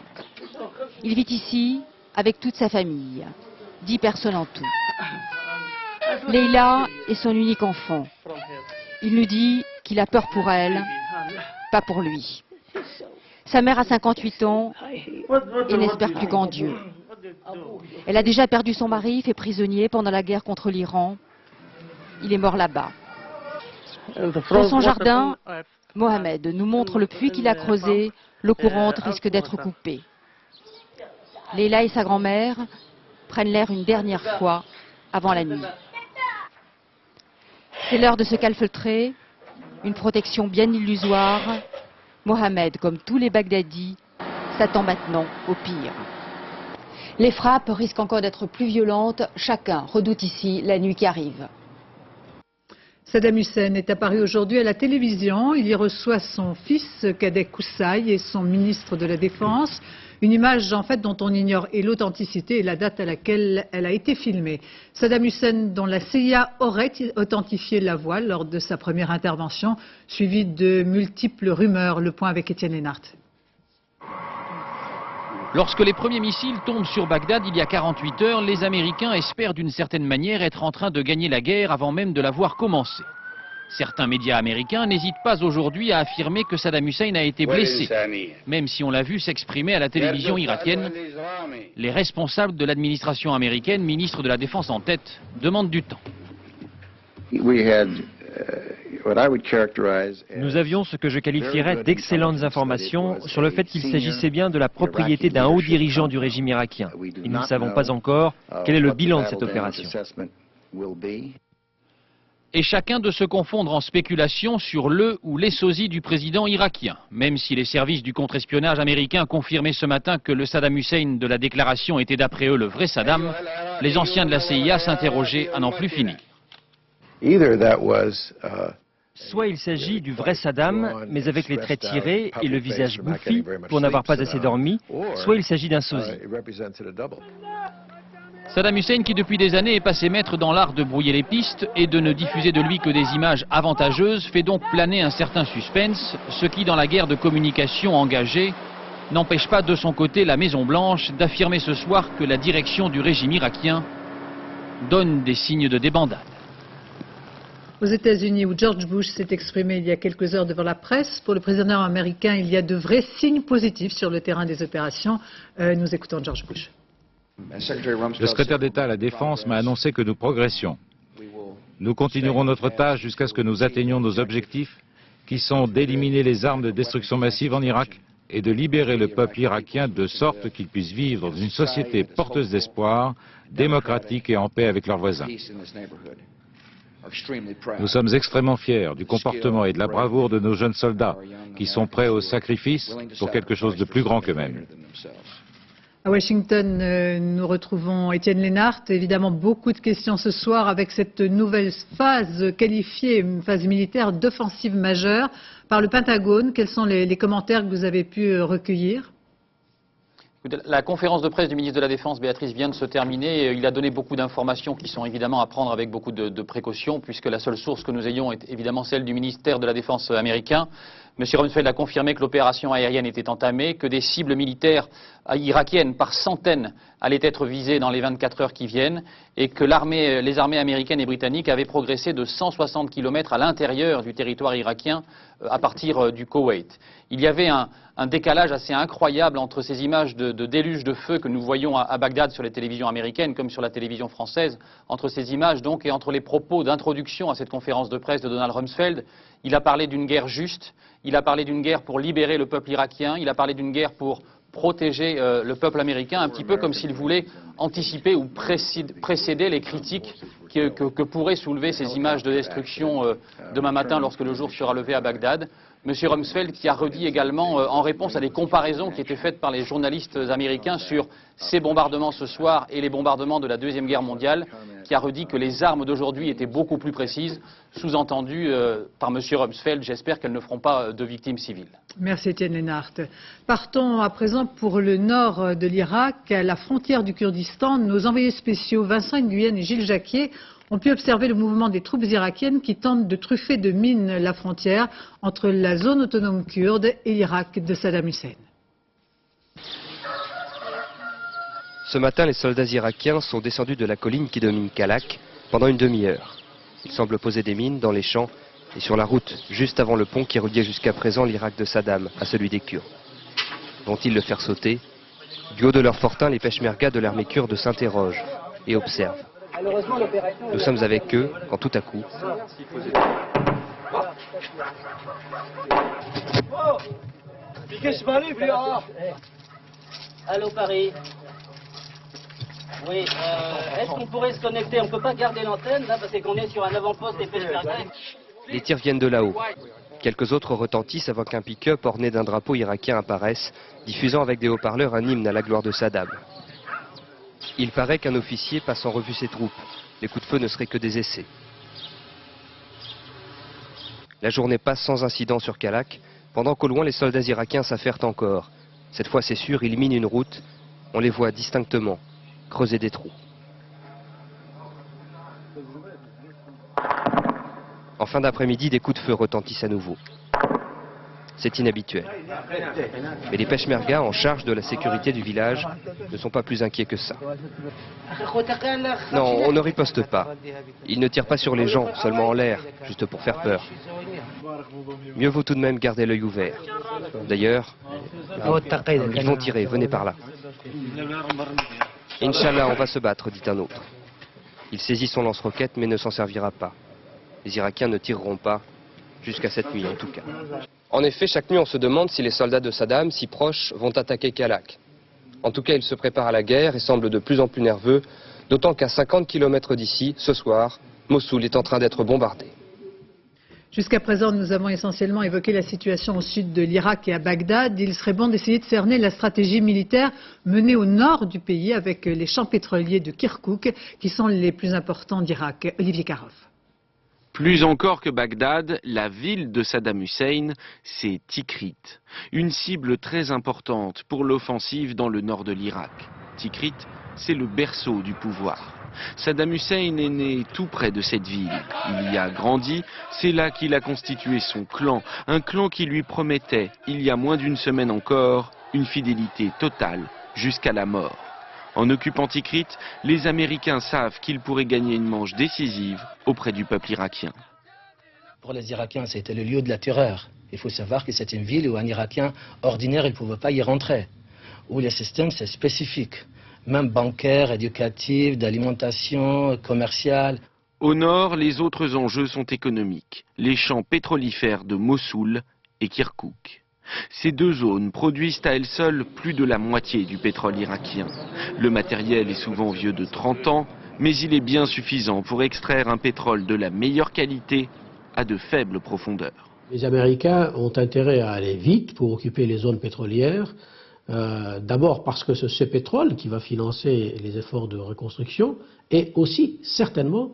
Il vit ici avec toute sa famille, 10 personnes en tout. Leila est son unique enfant. Il nous dit qu'il a peur pour elle, pas pour lui. Sa mère a 58 ans et n'espère plus qu'en Dieu. Elle a déjà perdu son mari, fait prisonnier pendant la guerre contre l'Iran. Il est mort là-bas. Dans son jardin, Mohamed nous montre le puits qu'il a creusé. L'eau courante risque d'être coupée. Leila et sa grand-mère prennent l'air une dernière fois avant la nuit. C'est l'heure de se calfeutrer, une protection bien illusoire. Mohamed, comme tous les Bagdadis, s'attend maintenant au pire. Les frappes risquent encore d'être plus violentes. Chacun redoute ici la nuit qui arrive. Saddam Hussein est apparu aujourd'hui à la télévision. Il y reçoit son fils cadet Koussaï et son ministre de la Défense. Une image en fait dont on ignore et l'authenticité et la date à laquelle elle a été filmée. Saddam Hussein, dont la CIA aurait authentifié la voix lors de sa première intervention, suivie de multiples rumeurs. Le point avec Étienne Lénart. Lorsque les premiers missiles tombent sur Bagdad il y a 48 heures, les Américains espèrent d'une certaine manière être en train de gagner la guerre avant même de l'avoir commencée. Certains médias américains n'hésitent pas aujourd'hui à affirmer que Saddam Hussein a été blessé, même si on l'a vu s'exprimer à la télévision irakienne. Les responsables de l'administration américaine, ministre de la Défense en tête, demandent du temps. Nous avions ce que je qualifierais d'excellentes informations sur le fait qu'il s'agissait bien de la propriété d'un haut dirigeant du régime irakien. Et nous ne savons pas encore quel est le bilan de cette opération. Et chacun de se confondre en spéculation sur le ou les sosies du président irakien. Même si les services du contre-espionnage américain confirmaient ce matin que le Saddam Hussein de la déclaration était d'après eux le vrai Saddam, les anciens de la CIA s'interrogeaient à n'en plus finir. Soit il s'agit du vrai Saddam, mais avec les traits tirés et le visage bouffi pour n'avoir pas assez dormi, soit il s'agit d'un sosie. Saddam Hussein qui depuis des années est passé maître dans l'art de brouiller les pistes et de ne diffuser de lui que des images avantageuses fait donc planer un certain suspense, ce qui dans la guerre de communication engagée n'empêche pas de son côté la Maison-Blanche d'affirmer ce soir que la direction du régime irakien donne des signes de débandade. Aux États-Unis, où George Bush s'est exprimé il y a quelques heures devant la presse, pour le président américain, il y a de vrais signes positifs sur le terrain des opérations. Nous écoutons George Bush. Le secrétaire d'État à la Défense m'a annoncé que nous progressions. Nous continuerons notre tâche jusqu'à ce que nous atteignions nos objectifs, qui sont d'éliminer les armes de destruction massive en Irak et de libérer le peuple irakien de sorte qu'il puisse vivre dans une société porteuse d'espoir, démocratique et en paix avec leurs voisins. Nous sommes extrêmement fiers du comportement et de la bravoure de nos jeunes soldats qui sont prêts au sacrifice pour quelque chose de plus grand qu'eux-mêmes. À Washington, nous retrouvons Étienne Lénart. Évidemment, beaucoup de questions ce soir avec cette nouvelle phase qualifiée, une phase militaire d'offensive majeure par le Pentagone. Quels sont les commentaires que vous avez pu recueillir ? La conférence de presse du ministre de la Défense, Béatrice, vient de se terminer. Il a donné beaucoup d'informations qui sont évidemment à prendre avec beaucoup de précautions, puisque la seule source que nous ayons est évidemment celle du ministère de la Défense américain. M. Rumsfeld a confirmé que l'opération aérienne était entamée, que des cibles militaires irakiennes par centaines allaient être visées dans les 24 heures qui viennent, et que les armées américaines et britanniques avaient progressé de 160 km à l'intérieur du territoire irakien à partir du Koweït. Il y avait un décalage assez incroyable entre ces images de déluge de feu que nous voyons à Bagdad sur les télévisions américaines comme sur la télévision française, entre ces images donc et entre les propos d'introduction à cette conférence de presse de Donald Rumsfeld. Il a parlé d'une guerre juste, il a parlé d'une guerre pour libérer le peuple irakien, il a parlé d'une guerre pour protéger le peuple américain, un petit peu comme s'il voulait anticiper ou précéder les critiques que pourraient soulever ces images de destruction demain matin lorsque le jour sera levé à Bagdad. M. Rumsfeld qui a redit également, en réponse à des comparaisons qui étaient faites par les journalistes américains sur ces bombardements ce soir et les bombardements de la Deuxième Guerre mondiale, qui a redit que les armes d'aujourd'hui étaient beaucoup plus précises, sous-entendu par M. Rumsfeld, j'espère qu'elles ne feront pas de victimes civiles. Merci Étienne Lénart. Partons à présent pour le nord de l'Irak, à la frontière du Kurdistan. Nos envoyés spéciaux Vincent Nguyen et Gilles Jacquier ont pu observer le mouvement des troupes irakiennes qui tentent de truffer de mines la frontière entre la zone autonome kurde et l'Irak de Saddam Hussein. Ce matin, les soldats irakiens sont descendus de la colline qui domine Kalak pendant une demi-heure. Ils semblent poser des mines dans les champs et sur la route, juste avant le pont qui reliait jusqu'à présent l'Irak de Saddam à celui des Kurdes. Vont-ils le faire sauter? Du haut de leur fortin, les peshmergas de l'armée kurde s'interrogent et observent. Nous sommes avec eux quand tout à coup... Allô Paris. Oui, est-ce qu'on pourrait se connecter? On ne peut pas garder l'antenne là parce qu'on est sur un avant-poste des peshmergas. Les tirs viennent de là-haut. Quelques autres retentissent avant qu'un pick-up orné d'un drapeau irakien apparaisse, diffusant avec des haut-parleurs un hymne à la gloire de Saddam. Il paraît qu'un officier passe en revue ses troupes. Les coups de feu ne seraient que des essais. La journée passe sans incident sur Kalak, pendant qu'au loin les soldats irakiens s'affairent encore. Cette fois c'est sûr, ils minent une route. On les voit distinctement creuser des trous. En fin d'après-midi, des coups de feu retentissent à nouveau. C'est inhabituel. Mais les peshmergas en charge de la sécurité du village ne sont pas plus inquiets que ça. Non, on ne riposte pas. Ils ne tirent pas sur les gens, seulement en l'air, juste pour faire peur. Mieux vaut tout de même garder l'œil ouvert. D'ailleurs, ils vont tirer, venez par là. Inch'Allah, on va se battre, dit un autre. Il saisit son lance-roquette mais ne s'en servira pas. Les Irakiens ne tireront pas, jusqu'à cette nuit en tout cas. En effet, chaque nuit on se demande si les soldats de Saddam, si proches, vont attaquer Kalak. En tout cas, ils se préparent à la guerre et semblent de plus en plus nerveux, d'autant qu'à 50 km d'ici, ce soir, Mossoul est en train d'être bombardé. Jusqu'à présent, nous avons essentiellement évoqué la situation au sud de l'Irak et à Bagdad. Il serait bon d'essayer de cerner la stratégie militaire menée au nord du pays avec les champs pétroliers de Kirkouk qui sont les plus importants d'Irak. Olivier Karoff. Plus encore que Bagdad, la ville de Saddam Hussein, c'est Tikrit, une cible très importante pour l'offensive dans le nord de l'Irak. Tikrit, c'est le berceau du pouvoir. Saddam Hussein est né tout près de cette ville. Il y a grandi, c'est là qu'il a constitué son clan, un clan qui lui promettait, il y a moins d'une semaine encore, une fidélité totale jusqu'à la mort. En occupant Tikrit, les Américains savent qu'ils pourraient gagner une manche décisive auprès du peuple irakien. Pour les Irakiens, c'était le lieu de la terreur. Il faut savoir que c'est une ville où un Irakien ordinaire ne pouvait pas y rentrer, où le système c'est spécifique, même bancaire, éducatif, d'alimentation, commercial. Au nord, les autres enjeux sont économiques, les champs pétrolifères de Mossoul et Kirkouk. Ces deux zones produisent à elles seules plus de la moitié du pétrole irakien. Le matériel est souvent vieux de 30 ans, mais il est bien suffisant pour extraire un pétrole de la meilleure qualité à de faibles profondeurs. Les Américains ont intérêt à aller vite pour occuper les zones pétrolières, d'abord parce que c'est ce pétrole qui va financer les efforts de reconstruction et aussi certainement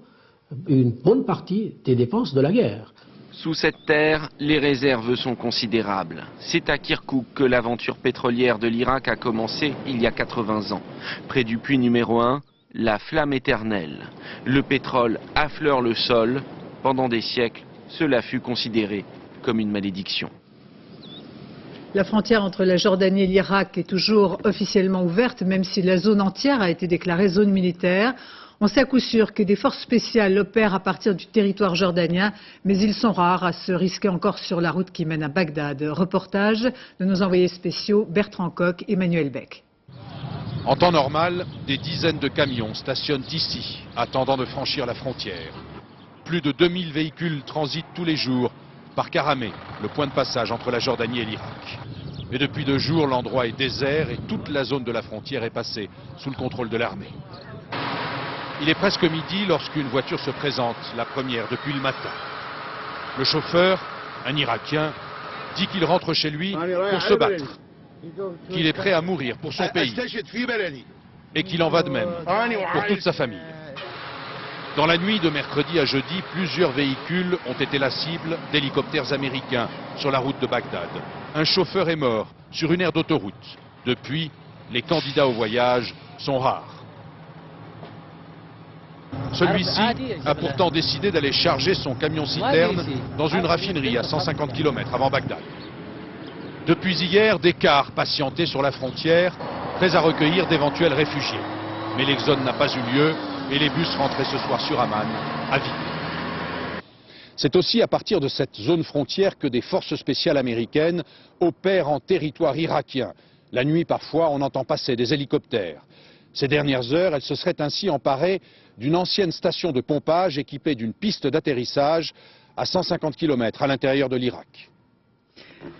une bonne partie des dépenses de la guerre. Sous cette terre, les réserves sont considérables. C'est à Kirkouk que l'aventure pétrolière de l'Irak a commencé il y a 80 ans. Près du puits numéro 1, la flamme éternelle. Le pétrole affleure le sol. Pendant des siècles, cela fut considéré comme une malédiction. La frontière entre la Jordanie et l'Irak est toujours officiellement ouverte, même si la zone entière a été déclarée zone militaire. On sait à coup sûr que des forces spéciales opèrent à partir du territoire jordanien, mais ils sont rares à se risquer encore sur la route qui mène à Bagdad. Reportage de nos envoyés spéciaux Bertrand Coq et Emmanuel Beck. En temps normal, des dizaines de camions stationnent ici, attendant de franchir la frontière. Plus de 2000 véhicules transitent tous les jours par Karameh, le point de passage entre la Jordanie et l'Irak. Mais depuis 2 jours, l'endroit est désert et toute la zone de la frontière est passée sous le contrôle de l'armée. Il est presque midi lorsqu'une voiture se présente, la première depuis le matin. Le chauffeur, un Irakien, dit qu'il rentre chez lui pour se battre, qu'il est prêt à mourir pour son pays et qu'il en va de même pour toute sa famille. Dans la nuit de mercredi à jeudi, plusieurs véhicules ont été la cible d'hélicoptères américains sur la route de Bagdad. Un chauffeur est mort sur une aire d'autoroute. Depuis, les candidats au voyage sont rares. Celui-ci a pourtant décidé d'aller charger son camion-citerne dans une raffinerie à 150 km avant Bagdad. Depuis hier, des cars patientaient sur la frontière, prêts à recueillir d'éventuels réfugiés. Mais l'exode n'a pas eu lieu et les bus rentraient ce soir sur Amman à vide. C'est aussi à partir de cette zone frontière que des forces spéciales américaines opèrent en territoire irakien. La nuit, parfois, on entend passer des hélicoptères. Ces dernières heures, elles se seraient ainsi emparées d'une ancienne station de pompage équipée d'une piste d'atterrissage à 150 km à l'intérieur de l'Irak.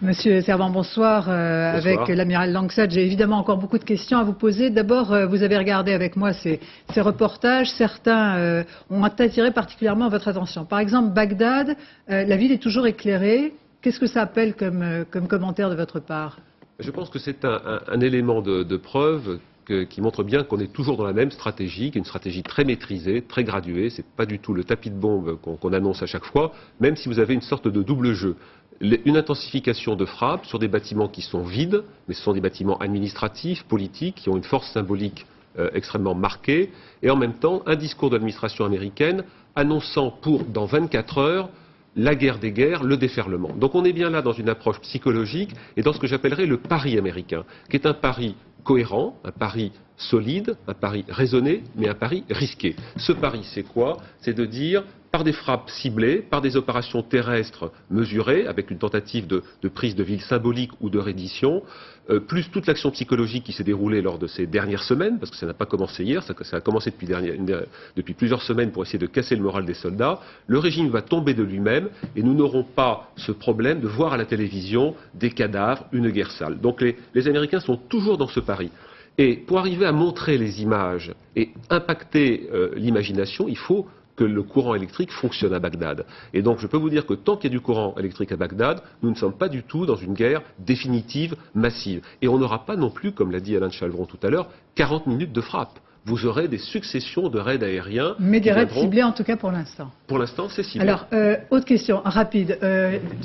Monsieur Servan, bonsoir. Avec l'amiral Langsad, j'ai évidemment encore beaucoup de questions à vous poser. D'abord, vous avez regardé avec moi ces reportages. Certains ont attiré particulièrement votre attention. Par exemple, Bagdad, la ville est toujours éclairée. Qu'est-ce que ça appelle comme commentaire de votre part? Je pense que c'est un élément de preuve qui montre bien qu'on est toujours dans la même stratégie, qui est une stratégie très maîtrisée, très graduée. C'est pas du tout le tapis de bombe qu'on annonce à chaque fois, même si vous avez une sorte de double jeu. Une intensification de frappe sur des bâtiments qui sont vides, mais ce sont des bâtiments administratifs, politiques, qui ont une force symbolique extrêmement marquée, et en même temps un discours de l'administration américaine annonçant pour dans 24 heures la guerre des guerres, le déferlement. Donc on est bien là dans une approche psychologique et dans ce que j'appellerais le pari américain, qui est un pari cohérent, un pari solide, un pari raisonné, mais un pari risqué. Ce pari, c'est quoi? C'est de dire, par des frappes ciblées, par des opérations terrestres mesurées, avec une tentative de prise de ville symbolique ou de reddition, plus toute l'action psychologique qui s'est déroulée lors de ces dernières semaines, parce que ça n'a pas commencé hier, ça a commencé depuis plusieurs semaines pour essayer de casser le moral des soldats, le régime va tomber de lui-même et nous n'aurons pas ce problème de voir à la télévision des cadavres, une guerre sale. Donc les Américains sont toujours dans ce pari. Et pour arriver à montrer les images et impacter l'imagination, il faut que le courant électrique fonctionne à Bagdad. Et donc je peux vous dire que tant qu'il y a du courant électrique à Bagdad, nous ne sommes pas du tout dans une guerre définitive, massive. Et on n'aura pas non plus, comme l'a dit Alain Chalvron tout à l'heure, 40 minutes de frappe. vous aurez des successions de raids aériens. Mais des raids ciblés en tout cas pour l'instant. Pour l'instant, c'est ciblé. Alors, autre question, rapide.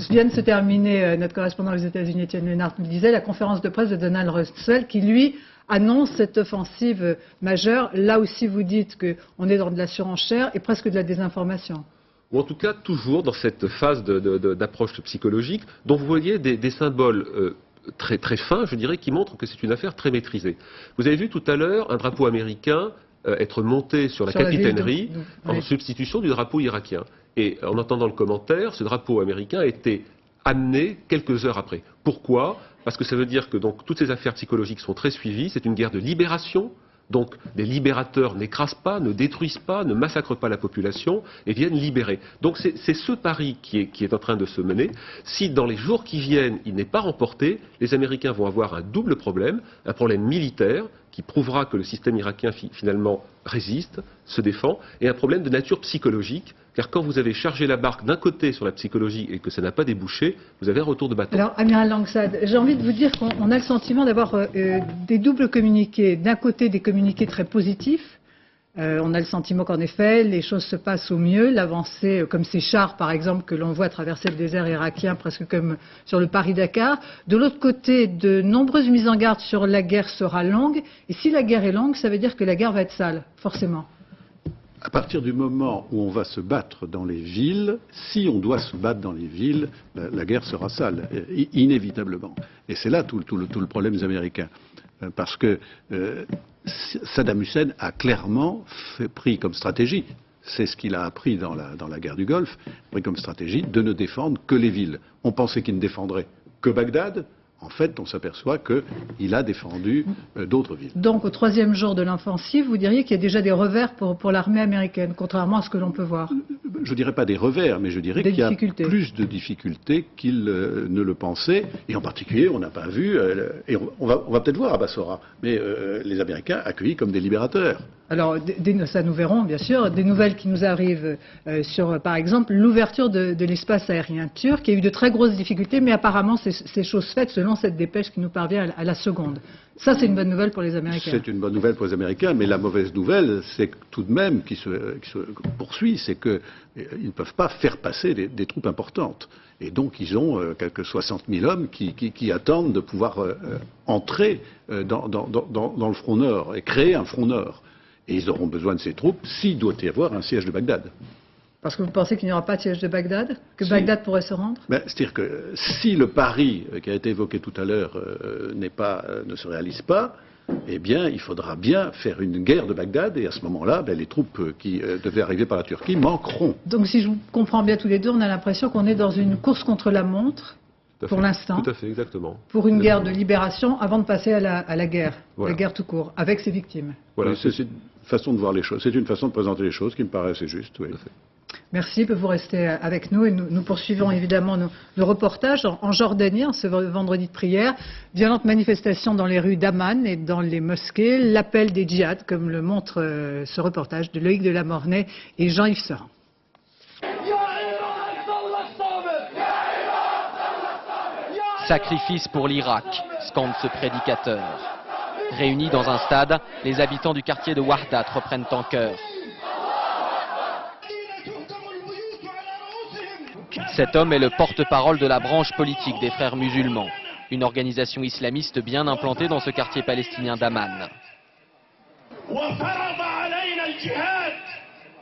Vient de se terminer, notre correspondant aux États-Unis, Étienne Lénart, nous disait, la conférence de presse de Donald Rumsfeld qui, lui, annonce cette offensive majeure. Là aussi, vous dites qu'on est dans de la surenchère et presque de la désinformation. Ou en tout cas, toujours dans cette phase d'approche psychologique, dont vous voyez des symboles très, très fins, je dirais, qui montrent que c'est une affaire très maîtrisée. Vous avez vu tout à l'heure un drapeau américain être monté sur la capitainerie en substitution du drapeau irakien. Et en entendant le commentaire, ce drapeau américain a été amené quelques heures après. Pourquoi ? Parce que ça veut dire que donc, toutes ces affaires psychologiques sont très suivies, c'est une guerre de libération. Donc les libérateurs n'écrasent pas, ne détruisent pas, ne massacrent pas la population et viennent libérer. Donc c'est ce pari qui est en train de se mener. Si dans les jours qui viennent, il n'est pas remporté, les Américains vont avoir un double problème, un problème militaire qui prouvera que le système irakien finalement résiste, se défend, et un problème de nature psychologique, car quand vous avez chargé la barque d'un côté sur la psychologie et que ça n'a pas débouché, vous avez un retour de bâton. Alors, Amiral Langsad, j'ai envie de vous dire qu'on a le sentiment d'avoir des doubles communiqués. D'un côté, des communiqués très positifs. On a le sentiment qu'en effet, les choses se passent au mieux. L'avancée, comme ces chars, par exemple, que l'on voit traverser le désert irakien, presque comme sur le Paris-Dakar. De l'autre côté, de nombreuses mises en garde sur la guerre sera longue. Et si la guerre est longue, ça veut dire que la guerre va être sale, forcément. À partir du moment où on va se battre dans les villes, si on doit se battre dans les villes, la guerre sera sale, inévitablement. Et c'est là tout le problème des Américains. Parce que Saddam Hussein a clairement pris comme stratégie, c'est ce qu'il a appris dans la guerre du Golfe, pris comme stratégie de ne défendre que les villes. On pensait qu'il ne défendrait que Bagdad. En fait, on s'aperçoit qu'il a défendu d'autres villes. Donc, au troisième jour de l'offensive, vous diriez qu'il y a déjà des revers pour l'armée américaine, contrairement à ce que l'on peut voir. Je ne dirais pas des revers, mais je dirais qu'il y a plus de difficultés qu'il ne le pensait. Et en particulier, on n'a pas vu, et on va peut-être voir à Bassora, mais les Américains accueillis comme des libérateurs. Alors, ça nous verrons, bien sûr, des nouvelles qui nous arrivent sur, par exemple, l'ouverture de l'espace aérien turc. Il y a eu de très grosses difficultés, mais apparemment, c'est chose faite selon cette dépêche qui nous parvient à la seconde. Ça, c'est une bonne nouvelle pour les Américains. C'est une bonne nouvelle pour les Américains, mais la mauvaise nouvelle, c'est que tout de même, qui se poursuit, c'est qu'ils ne peuvent pas faire passer des troupes importantes. Et donc, ils ont quelques 60 000 hommes qui attendent de pouvoir entrer dans le front nord et créer un front nord. Et ils auront besoin de ces troupes s'il doit y avoir un siège de Bagdad. Parce que vous pensez qu'il n'y aura pas de siège de Bagdad? Que Bagdad pourrait se rendre? C'est-à-dire que si le pari qui a été évoqué tout à l'heure ne se réalise pas, eh bien, il faudra bien faire une guerre de Bagdad, et à ce moment-là, les troupes qui devaient arriver par la Turquie manqueront. Donc, si je vous comprends bien tous les deux, on a l'impression qu'on est dans une course contre la montre, pour l'instant. Tout à fait, exactement. Pour une guerre de libération, avant de passer à la guerre, voilà. La guerre tout court, avec ses victimes. Voilà, c'est une façon de voir les choses, c'est une façon de présenter les choses qui me paraît assez juste, oui. Merci, vous restez avec nous et nous poursuivons évidemment nos reportages en Jordanie, en ce vendredi de prière. Violente manifestation dans les rues d'Amman et dans les mosquées, l'appel des djihad, comme le montre ce reportage de Loïc Delamornay et Jean-Yves Serin. Sacrifice pour l'Irak, scande ce prédicateur. Réunis dans un stade, les habitants du quartier de Wahdat reprennent en chœur. Cet homme est le porte-parole de la branche politique des Frères musulmans, une organisation islamiste bien implantée dans ce quartier palestinien d'Amman.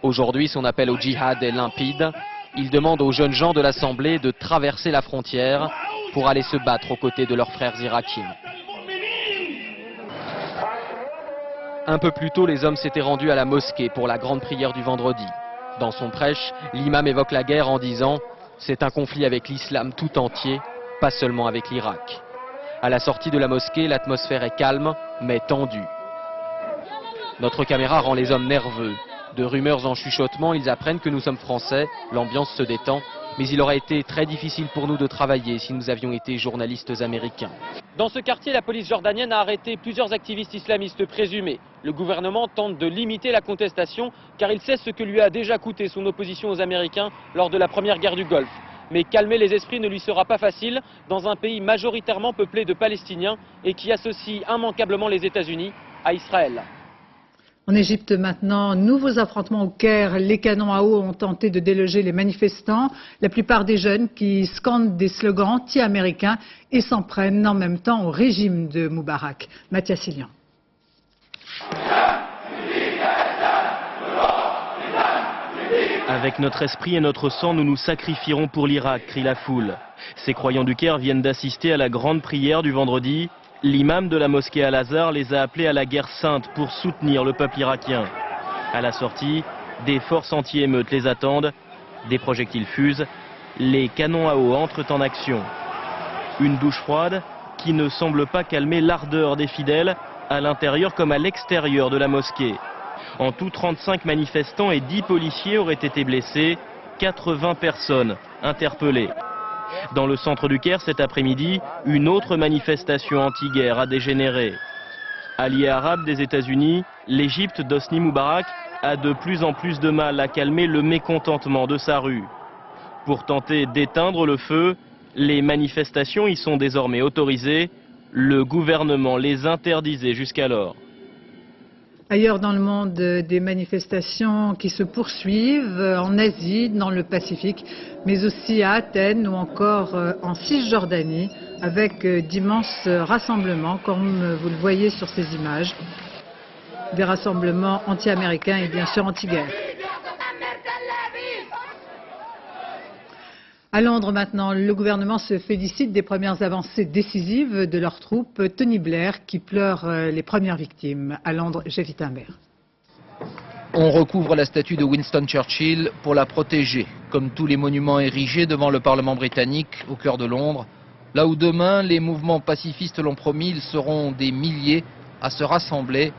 Aujourd'hui, son appel au djihad est limpide. Il demande aux jeunes gens de l'Assemblée de traverser la frontière pour aller se battre aux côtés de leurs frères irakiens. Un peu plus tôt, les hommes s'étaient rendus à la mosquée pour la grande prière du vendredi. Dans son prêche, l'imam évoque la guerre en disant « C'est un conflit avec l'islam tout entier, pas seulement avec l'Irak ». À la sortie de la mosquée, l'atmosphère est calme, mais tendue. Notre caméra rend les hommes nerveux. De rumeurs en chuchotement, ils apprennent que nous sommes français, l'ambiance se détend, mais il aurait été très difficile pour nous de travailler si nous avions été journalistes américains. Dans ce quartier, la police jordanienne a arrêté plusieurs activistes islamistes présumés. Le gouvernement tente de limiter la contestation car il sait ce que lui a déjà coûté son opposition aux Américains lors de la première guerre du Golfe. Mais calmer les esprits ne lui sera pas facile dans un pays majoritairement peuplé de Palestiniens et qui associe immanquablement les États-Unis à Israël. En Égypte maintenant, nouveaux affrontements au Caire. Les canons à eau ont tenté de déloger les manifestants, la plupart des jeunes qui scandent des slogans anti-américains et s'en prennent en même temps au régime de Moubarak. Mathias Silian. Avec notre esprit et notre sang, nous nous sacrifierons pour l'Irak, crie la foule. Ces croyants du Caire viennent d'assister à la grande prière du vendredi. L'imam de la mosquée Al-Azhar les a appelés à la guerre sainte pour soutenir le peuple irakien. À la sortie, des forces anti-émeutes les attendent, des projectiles fusent, les canons à eau entrent en action. Une douche froide qui ne semble pas calmer l'ardeur des fidèles, à l'intérieur comme à l'extérieur de la mosquée. En tout, 35 manifestants et 10 policiers auraient été blessés, 80 personnes interpellées. Dans le centre du Caire, cet après-midi, une autre manifestation anti-guerre a dégénéré. Allié arabe des États-Unis, l'Égypte d'Hosni Moubarak a de plus en plus de mal à calmer le mécontentement de sa rue. Pour tenter d'éteindre le feu, les manifestations y sont désormais autorisées. Le gouvernement les interdisait jusqu'alors. Ailleurs dans le monde, des manifestations qui se poursuivent en Asie, dans le Pacifique, mais aussi à Athènes ou encore en Cisjordanie, avec d'immenses rassemblements, comme vous le voyez sur ces images. Des rassemblements anti-américains et bien sûr anti-guerre. À Londres maintenant, le gouvernement se félicite des premières avancées décisives de leurs troupes. Tony Blair qui pleure les premières victimes. À Londres, Jeff Imbert. On recouvre la statue de Winston Churchill pour la protéger, comme tous les monuments érigés devant le Parlement britannique au cœur de Londres. Là où demain, les mouvements pacifistes l'ont promis, ils seront des milliers à se rassembler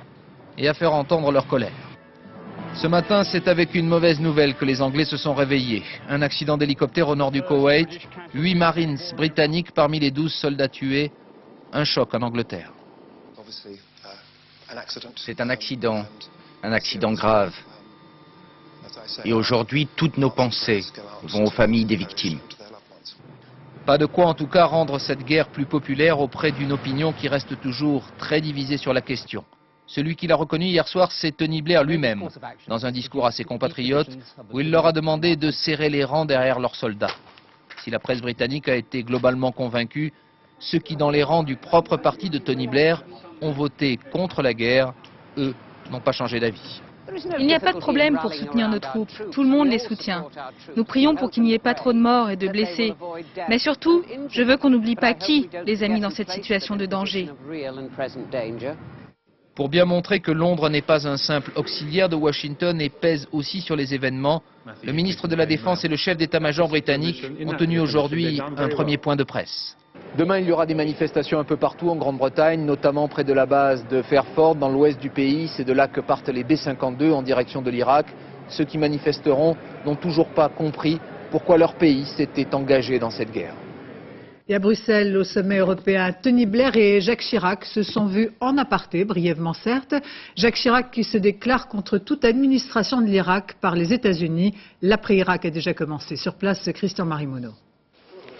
et à faire entendre leur colère. Ce matin, c'est avec une mauvaise nouvelle que les Anglais se sont réveillés. Un accident d'hélicoptère au nord du Koweït, 8 Marines britanniques parmi les 12 soldats tués, un choc en Angleterre. C'est un accident grave. Et aujourd'hui, toutes nos pensées vont aux familles des victimes. Pas de quoi en tout cas rendre cette guerre plus populaire auprès d'une opinion qui reste toujours très divisée sur la question. Celui qui l'a reconnu hier soir, c'est Tony Blair lui-même, dans un discours à ses compatriotes, où il leur a demandé de serrer les rangs derrière leurs soldats. Si la presse britannique a été globalement convaincue, ceux qui, dans les rangs du propre parti de Tony Blair, ont voté contre la guerre, eux, n'ont pas changé d'avis. Il n'y a pas de problème pour soutenir nos troupes. Tout le monde les soutient. Nous prions pour qu'il n'y ait pas trop de morts et de blessés. Mais surtout, je veux qu'on n'oublie pas qui les a mis dans cette situation de danger. Pour bien montrer que Londres n'est pas un simple auxiliaire de Washington et pèse aussi sur les événements, le ministre de la Défense et le chef d'état-major britannique ont tenu aujourd'hui un premier point de presse. Demain, il y aura des manifestations un peu partout en Grande-Bretagne, notamment près de la base de Fairford, dans l'ouest du pays. C'est de là que partent les B-52 en direction de l'Irak. Ceux qui manifesteront n'ont toujours pas compris pourquoi leur pays s'était engagé dans cette guerre. Et à Bruxelles, au sommet européen, Tony Blair et Jacques Chirac se sont vus en aparté, brièvement certes. Jacques Chirac qui se déclare contre toute administration de l'Irak par les États-Unis. L'après-Irak a déjà commencé. Sur place, Christian Marimono.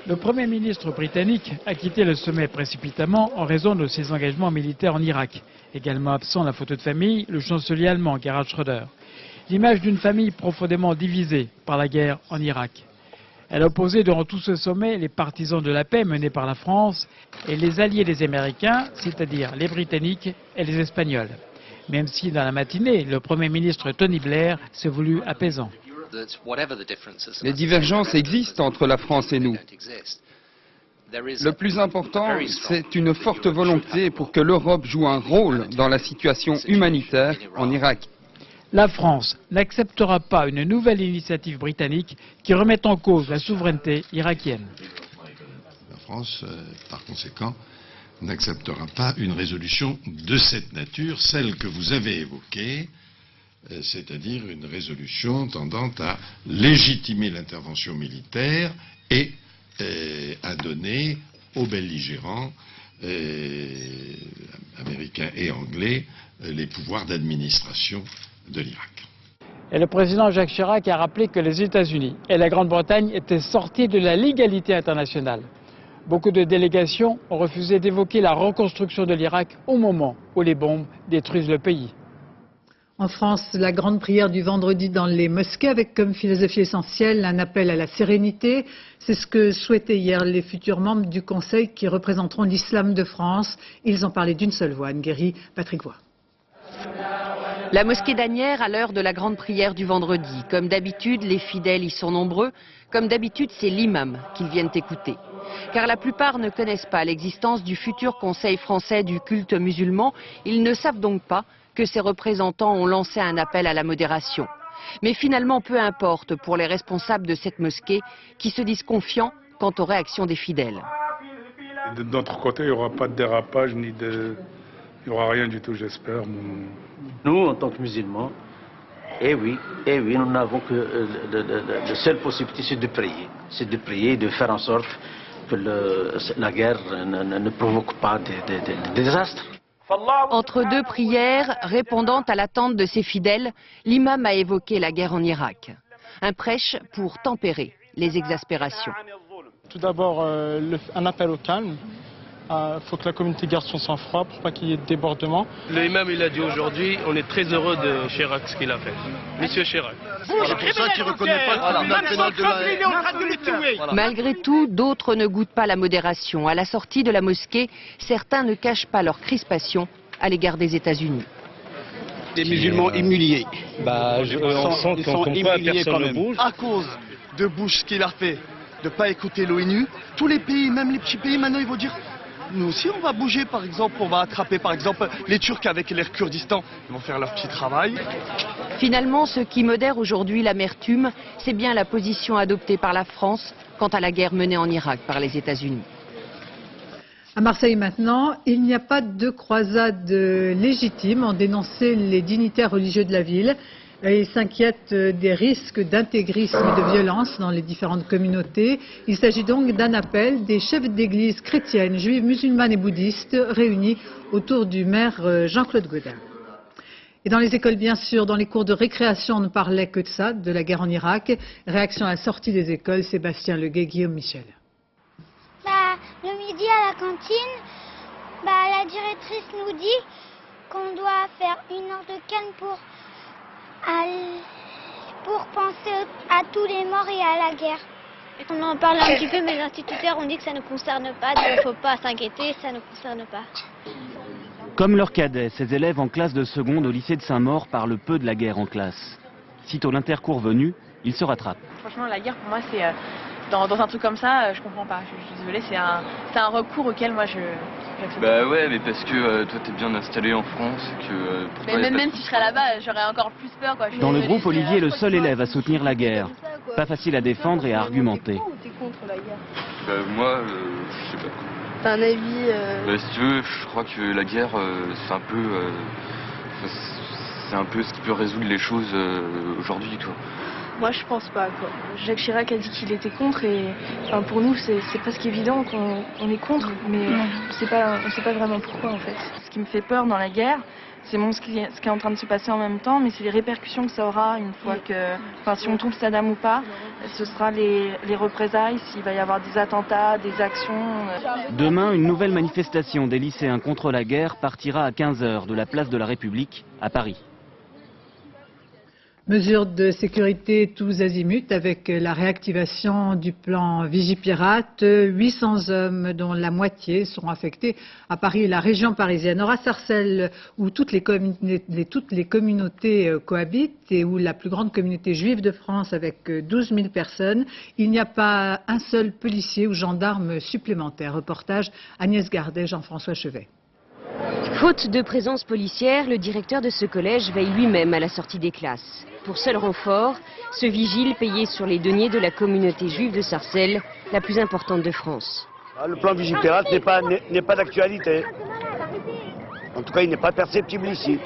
Le Premier ministre britannique a quitté le sommet précipitamment en raison de ses engagements militaires en Irak. Également absent la photo de famille, le chancelier allemand Gerhard Schröder. L'image d'une famille profondément divisée par la guerre en Irak. Elle a opposé durant tout ce sommet les partisans de la paix menés par la France et les alliés des Américains, c'est-à-dire les Britanniques et les Espagnols. Même si dans la matinée, le Premier ministre Tony Blair s'est voulu apaisant. Les divergences existent entre la France et nous. Le plus important, c'est une forte volonté pour que l'Europe joue un rôle dans la situation humanitaire en Irak. La France n'acceptera pas une nouvelle initiative britannique qui remette en cause la souveraineté irakienne. La France, par conséquent, n'acceptera pas une résolution de cette nature, celle que vous avez évoquée, c'est-à-dire une résolution tendant à légitimer l'intervention militaire et à donner aux belligérants américains et anglais les pouvoirs d'administration de l'Irak. Et le président Jacques Chirac a rappelé que les États-Unis et la Grande-Bretagne étaient sortis de la légalité internationale. Beaucoup de délégations ont refusé d'évoquer la reconstruction de l'Irak au moment où les bombes détruisent le pays. En France, la grande prière du vendredi dans les mosquées avec comme philosophie essentielle un appel à la sérénité. C'est ce que souhaitaient hier les futurs membres du Conseil qui représenteront l'islam de France. Ils ont parlé d'une seule voix. Anne-Guéry, Patrick Voix. La mosquée d'Asnières à l'heure de la grande prière du vendredi. Comme d'habitude, les fidèles y sont nombreux. Comme d'habitude, c'est l'imam qu'ils viennent écouter. Car la plupart ne connaissent pas l'existence du futur Conseil français du culte musulman. Ils ne savent donc pas que ses représentants ont lancé un appel à la modération. Mais finalement, peu importe pour les responsables de cette mosquée qui se disent confiants quant aux réactions des fidèles. De notre côté, il n'y aura pas de dérapage, il n'y aura rien du tout, j'espère. Nous, en tant que musulmans, eh oui, nous n'avons que la seule possibilité, c'est de prier. C'est de prier, de faire en sorte que la guerre ne provoque pas de désastres. Entre deux prières, répondant à l'attente de ses fidèles, l'imam a évoqué la guerre en Irak. Un prêche pour tempérer les exaspérations. Tout d'abord, un appel au calme. Il faut que la communauté garde son sang-froid pour pas qu'il y ait de débordement. L'imam, il a dit aujourd'hui, on est très heureux de Chirac, ce qu'il a fait. Monsieur Chirac. C'est pour ça qu'il ne reconnaît pas le national de la... Malgré tout, d'autres ne goûtent pas la modération. À la sortie de la mosquée, certains ne cachent pas leur crispation à l'égard des États-Unis. Des musulmans humiliés. On sent qu'on peut à personne ne bouge. À cause de Bush, ce qu'il a fait, de ne pas écouter l'ONU, tous les pays, même les petits pays, maintenant ils vont dire... Nous aussi, on va bouger, par exemple, on va attraper, par exemple, les Turcs avec l'air Kurdistan. Ils vont faire leur petit travail. Finalement, ce qui modère aujourd'hui l'amertume, c'est bien la position adoptée par la France quant à la guerre menée en Irak par les États-Unis. À Marseille maintenant, il n'y a pas de croisade légitime, ont dénoncé les dignitaires religieux de la ville. Ils s'inquiètent des risques d'intégrisme et de violence dans les différentes communautés. Il s'agit donc d'un appel des chefs d'église chrétiennes, juives, musulmanes et bouddhistes réunis autour du maire Jean-Claude Gaudin. Et dans les écoles, bien sûr, dans les cours de récréation, on ne parlait que de ça, de la guerre en Irak. Réaction à la sortie des écoles, Sébastien Leguet, Guillaume Michel. Le midi à la cantine, la directrice nous dit qu'on doit faire 1 heure de calme pour penser à tous les morts et à la guerre. On en parle un petit peu, mais les instituteurs ont dit que ça ne concerne pas, donc il ne faut pas s'inquiéter, ça ne concerne pas. Comme leur cadet, ces élèves en classe de seconde au lycée de Saint-Maur parlent peu de la guerre en classe. Sitôt l'intercours venu, ils se rattrapent. Franchement, la guerre, pour moi, c'est dans un truc comme ça, je comprends pas. Je suis désolée, c'est un recours auquel moi je... Bah ouais, mais parce que toi t'es bien installé en France, que pour toi, même si je serais là-bas, j'aurais encore plus peur, quoi. Dans le groupe, Olivier est le seul élève à soutenir la guerre. Pas facile à défendre et à argumenter. T'es contre la guerre? Bah moi, je sais pas. T'as un avis Bah si tu veux, je crois que la guerre, c'est un peu ce qui peut résoudre les choses aujourd'hui, quoi. Moi je pense pas, quoi. Jacques Chirac a dit qu'il était contre et pour nous c'est presque évident qu'on est contre, mais on sait pas vraiment pourquoi en fait. Ce qui me fait peur dans la guerre, c'est ce qui est en train de se passer en même temps, mais c'est les répercussions que ça aura une fois que, si on trouve Saddam ou pas, ce sera les représailles, s'il va y avoir des attentats, des actions. Demain, une nouvelle manifestation des lycéens contre la guerre partira à 15 h de la place de la République à Paris. Mesures de sécurité tous azimuts avec la réactivation du plan Vigipirate. 800 hommes, dont la moitié, seront affectés à Paris et la région parisienne. Or, à Sarcelles, où toutes les communautés cohabitent et où la plus grande communauté juive de France avec 12 000 personnes, il n'y a pas un seul policier ou gendarme supplémentaire. Reportage Agnès Gardet, Jean-François Chevet. Faute de présence policière, le directeur de ce collège veille lui-même à la sortie des classes. Pour seul renfort, ce vigile payé sur les deniers de la communauté juive de Sarcelles, la plus importante de France. Le plan Vigipirate n'est pas d'actualité. En tout cas, il n'est pas perceptible ici.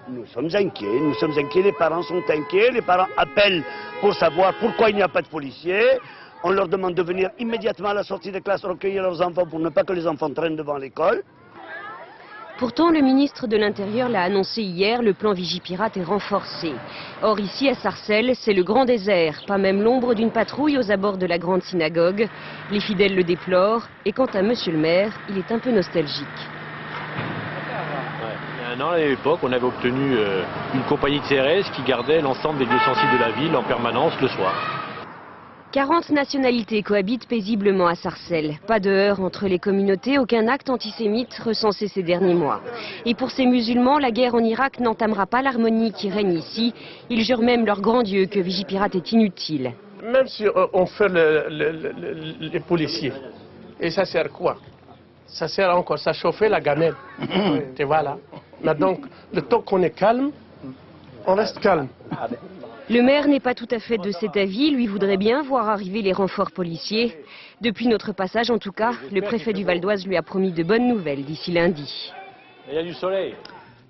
Nous sommes inquiets, les parents sont inquiets, les parents appellent pour savoir pourquoi il n'y a pas de policiers. On leur demande de venir immédiatement à la sortie des classes recueillir leurs enfants pour ne pas que les enfants traînent devant l'école. Pourtant, le ministre de l'Intérieur l'a annoncé hier, le plan Vigipirate est renforcé. Or, ici à Sarcelles, c'est le grand désert, pas même l'ombre d'une patrouille aux abords de la grande synagogue. Les fidèles le déplorent, et quant à monsieur le maire, il est un peu nostalgique. un an, à l'époque, on avait obtenu une compagnie de CRS qui gardait l'ensemble des lieux sensibles de la ville en permanence le soir. 40 nationalités cohabitent paisiblement à Sarcelles. Pas de heurts entre les communautés, aucun acte antisémite recensé ces derniers mois. Et pour ces musulmans, la guerre en Irak n'entamera pas l'harmonie qui règne ici. Ils jurent même leur grand Dieu que Vigipirate est inutile. Même si on fait les policiers, et ça sert quoi? Ça sert encore, ça chauffer la gamelle. Et voilà. Mais donc, le temps qu'on est calme, on reste calme. Le maire n'est pas tout à fait de cet avis, lui voudrait bien voir arriver les renforts policiers. Depuis notre passage en tout cas, le préfet du Val d'Oise lui a promis de bonnes nouvelles d'ici lundi. Il y a du soleil.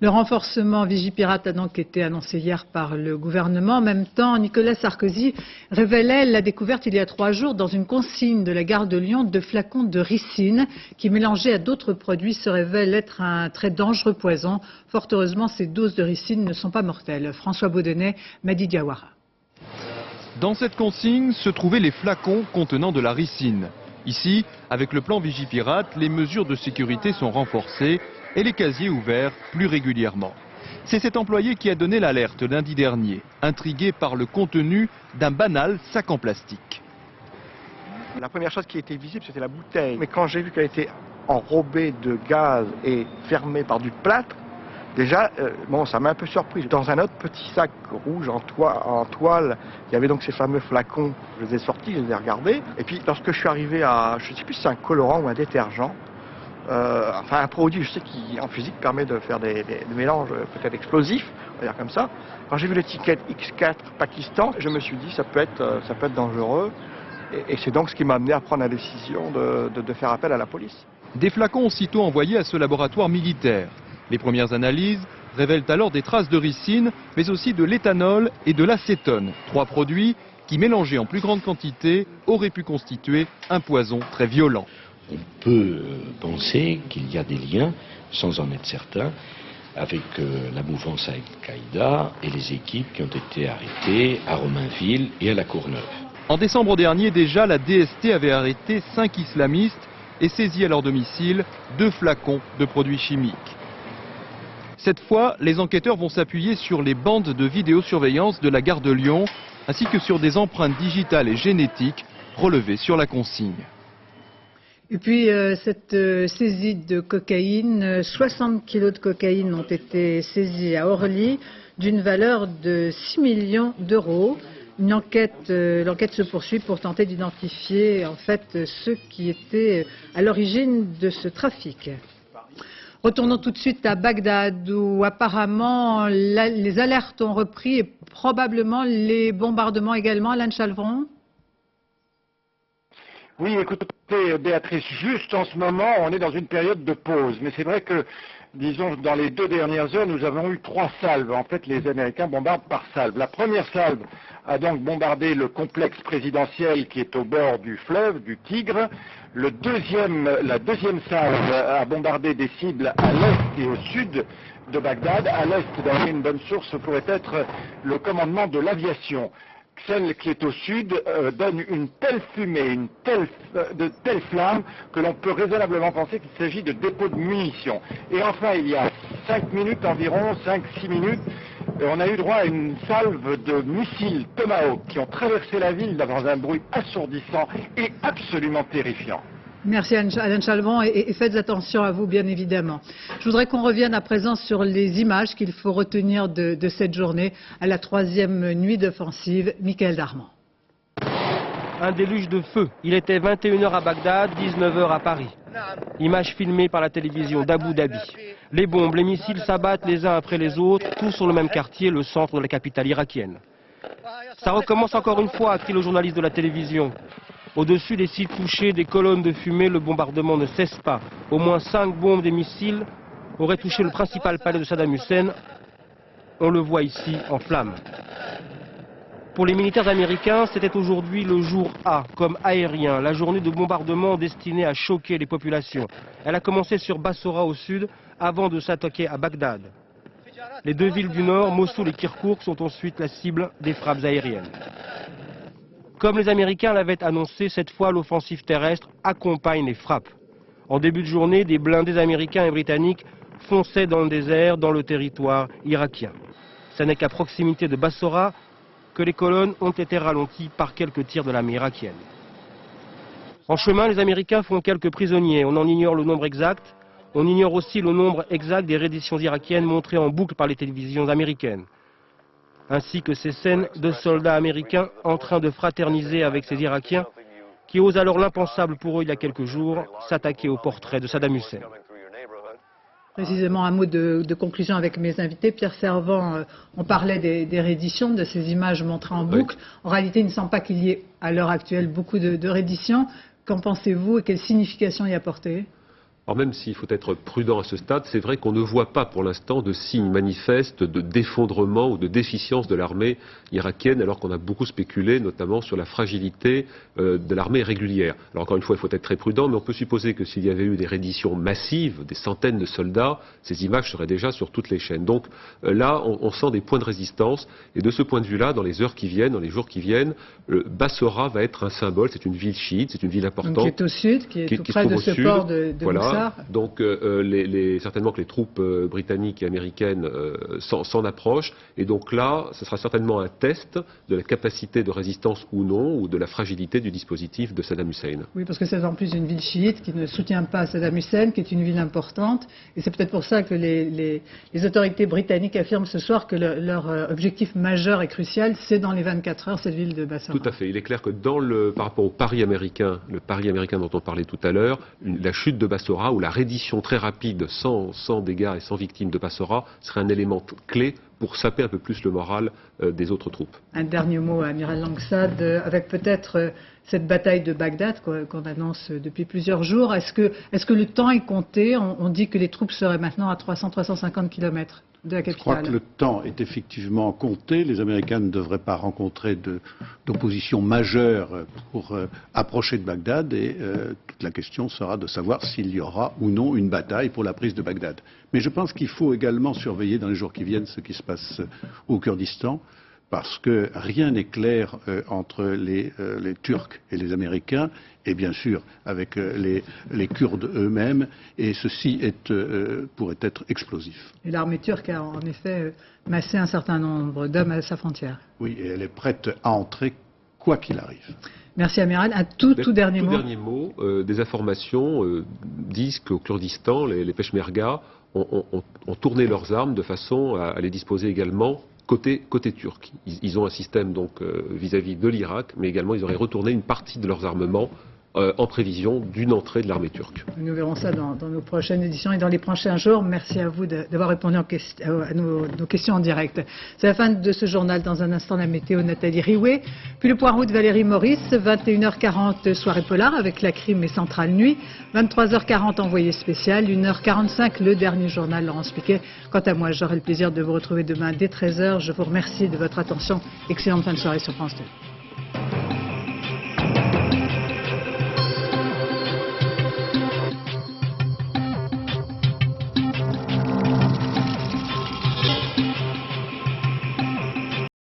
Le renforcement Vigipirate a donc été annoncé hier par le gouvernement. En même temps, Nicolas Sarkozy révélait la découverte il y a 3 jours dans une consigne de la gare de Lyon de flacons de ricine qui, mélangés à d'autres produits, se révèlent être un très dangereux poison. Fort heureusement, ces doses de ricine ne sont pas mortelles. François Baudenay, Madi Diawara. Dans cette consigne se trouvaient les flacons contenant de la ricine. Ici, avec le plan Vigipirate, les mesures de sécurité sont renforcées et les casiers ouverts plus régulièrement. C'est cet employé qui a donné l'alerte lundi dernier, intrigué par le contenu d'un banal sac en plastique. La première chose qui était visible, c'était la bouteille. Mais quand j'ai vu qu'elle était enrobée de gaz et fermée par du plâtre, déjà, bon, ça m'a un peu surpris. Dans un autre petit sac rouge en toile, il y avait donc ces fameux flacons. Je les ai sortis, je les ai regardés. Et puis, lorsque je suis arrivé à, je ne sais plus si c'est un colorant ou un détergent, enfin un produit, je sais, qui en physique permet de faire des mélanges peut-être explosifs, on va dire comme ça. Quand j'ai vu l'étiquette X4 Pakistan, je me suis dit ça peut être dangereux. Et c'est donc ce qui m'a amené à prendre la décision de faire appel à la police. Des flacons aussitôt envoyés à ce laboratoire militaire. Les premières analyses révèlent alors des traces de ricine, mais aussi de l'éthanol et de l'acétone. 3 produits qui, mélangés en plus grande quantité, auraient pu constituer un poison très violent. On peut penser qu'il y a des liens, sans en être certain, avec la mouvance Al-Qaïda et les équipes qui ont été arrêtées à Romainville et à la Courneuve. En décembre dernier, déjà, la DST avait arrêté 5 islamistes et saisi à leur domicile 2 flacons de produits chimiques. Cette fois, les enquêteurs vont s'appuyer sur les bandes de vidéosurveillance de la gare de Lyon, ainsi que sur des empreintes digitales et génétiques relevées sur la consigne. Et puis, cette saisie de cocaïne, 60 kilos de cocaïne ont été saisis à Orly d'une valeur de 6 millions d'euros. L'enquête se poursuit pour tenter d'identifier en fait ceux qui étaient à l'origine de ce trafic. Retournons tout de suite à Bagdad où apparemment les alertes ont repris et probablement les bombardements également. Alain Chalvron. Oui, écoutez Béatrice, juste en ce moment, on est dans une période de pause. Mais c'est vrai que, disons, dans les 2 dernières heures, nous avons eu 3 salves. En fait, les Américains bombardent par salve. La première salve a donc bombardé le complexe présidentiel qui est au bord du fleuve, du Tigre. La deuxième salve a bombardé des cibles à l'est et au sud de Bagdad. À l'est, d'après une bonne source, pourrait être le commandement de l'aviation. Celle qui est au sud donne une telle fumée, de telles flammes que l'on peut raisonnablement penser qu'il s'agit de dépôts de munitions. Et enfin, il y a 5 minutes environ, 5-6 minutes, on a eu droit à une salve de missiles Tomahawk qui ont traversé la ville dans un bruit assourdissant et absolument terrifiant. Merci Alain Chalvron et faites attention à vous bien évidemment. Je voudrais qu'on revienne à présent sur les images qu'il faut retenir de cette journée à la 3e nuit d'offensive. Michael Darman. Un déluge de feu. Il était 21h à Bagdad, 19h à Paris. Images filmées par la télévision d'Abu Dhabi. Les bombes, les missiles s'abattent les uns après les autres, tous sur le même quartier, le centre de la capitale irakienne. Ça recommence encore une fois, a crié le journaliste de la télévision. Au-dessus des sites touchés, des colonnes de fumée, le bombardement ne cesse pas. Au moins 5 bombes des missiles auraient touché le principal palais de Saddam Hussein. On le voit ici en flammes. Pour les militaires américains, c'était aujourd'hui le jour A, comme aérien, la journée de bombardement destinée à choquer les populations. Elle a commencé sur Bassora au sud, avant de s'attaquer à Bagdad. Les 2 villes du nord, Mossoul et Kirkouk, sont ensuite la cible des frappes aériennes. Comme les Américains l'avaient annoncé, cette fois l'offensive terrestre accompagne les frappes. En début de journée, des blindés américains et britanniques fonçaient dans le désert, dans le territoire irakien. Ce n'est qu'à proximité de Bassora que les colonnes ont été ralenties par quelques tirs de l'armée irakienne. En chemin, les Américains font quelques prisonniers. On en ignore le nombre exact. On ignore aussi le nombre exact des redditions irakiennes montrées en boucle par les télévisions américaines, ainsi que ces scènes de soldats américains en train de fraterniser avec ces Irakiens qui osent alors l'impensable pour eux il y a quelques jours, s'attaquer au portrait de Saddam Hussein. Précisément, un mot de conclusion avec mes invités. Pierre Servan, on parlait des rééditions, de ces images montrées en boucle. Oui. En réalité, il ne semble pas qu'il y ait à l'heure actuelle beaucoup de rééditions. Qu'en pensez-vous et quelle signification y apporter ? Alors même s'il faut être prudent à ce stade, c'est vrai qu'on ne voit pas pour l'instant de signes manifestes d'effondrement ou de déficience de l'armée irakienne, alors qu'on a beaucoup spéculé, notamment sur la fragilité de l'armée régulière. Alors encore une fois, il faut être très prudent, mais on peut supposer que s'il y avait eu des redditions massives, des centaines de soldats, ces images seraient déjà sur toutes les chaînes. Donc là, on sent des points de résistance, et de ce point de vue-là, dans les heures qui viennent, dans les jours qui viennent, Bassora va être un symbole. C'est une ville chiite, c'est une ville importante. Donc, qui est au sud, qui est tout près de ce port de voilà. Donc certainement que les troupes britanniques et américaines s'en approchent, et donc là, ce sera certainement un test de la capacité de résistance ou non, ou de la fragilité du dispositif de Saddam Hussein. Oui, parce que c'est en plus une ville chiite qui ne soutient pas Saddam Hussein, qui est une ville importante, et c'est peut-être pour ça que les autorités britanniques affirment ce soir que leur objectif majeur et crucial, c'est dans les 24 heures, cette ville de Bassora. Tout à fait. Il est clair que par rapport au pari américain, le pari américain dont on parlait tout à l'heure, la chute de Bassora, ou la reddition très rapide, sans dégâts et sans victimes de Bassora, serait un élément clé pour saper un peu plus le moral des autres troupes. Un dernier mot, Amiral Langsad, avec peut-être cette bataille de Bagdad qu'on annonce depuis plusieurs jours. Est-ce que le temps est compté ? On dit que les troupes seraient maintenant à 300-350 km de la capitale. Je crois que le temps est effectivement compté. Les Américains ne devraient pas rencontrer d'opposition majeure pour approcher de Bagdad, et toute la question sera de savoir s'il y aura ou non une bataille pour la prise de Bagdad. Mais je pense qu'il faut également surveiller dans les jours qui viennent ce qui se passe au Kurdistan, parce que rien n'est clair entre les Turcs et les Américains, et bien sûr avec les Kurdes eux-mêmes, et ceci pourrait être explosif. Et l'armée turque a en effet massé un certain nombre d'hommes à sa frontière. Oui, et elle est prête à entrer quoi qu'il arrive. Merci Amiral. Un tout dernier mot. Des informations disent qu'au Kurdistan, les Peshmerga ont tourné leurs armes de façon à les disposer également côté turc. Ils ont un système donc vis-à-vis de l'Irak, mais également ils auraient retourné une partie de leurs armements en prévision d'une entrée de l'armée turque. Nous verrons ça dans nos prochaines éditions et dans les prochains jours. Merci à vous d'avoir répondu à nos questions en direct. C'est la fin de ce journal. Dans un instant, la météo, Nathalie Riouet. Puis le point route, Valérie Maurice. 21h40, soirée polar avec la crime et centrale nuit. 23h40, envoyé spécial. 1h45, le dernier journal, Laurence Piquet. Quant à moi, j'aurai le plaisir de vous retrouver demain dès 13h. Je vous remercie de votre attention. Excellente fin de soirée sur France 2.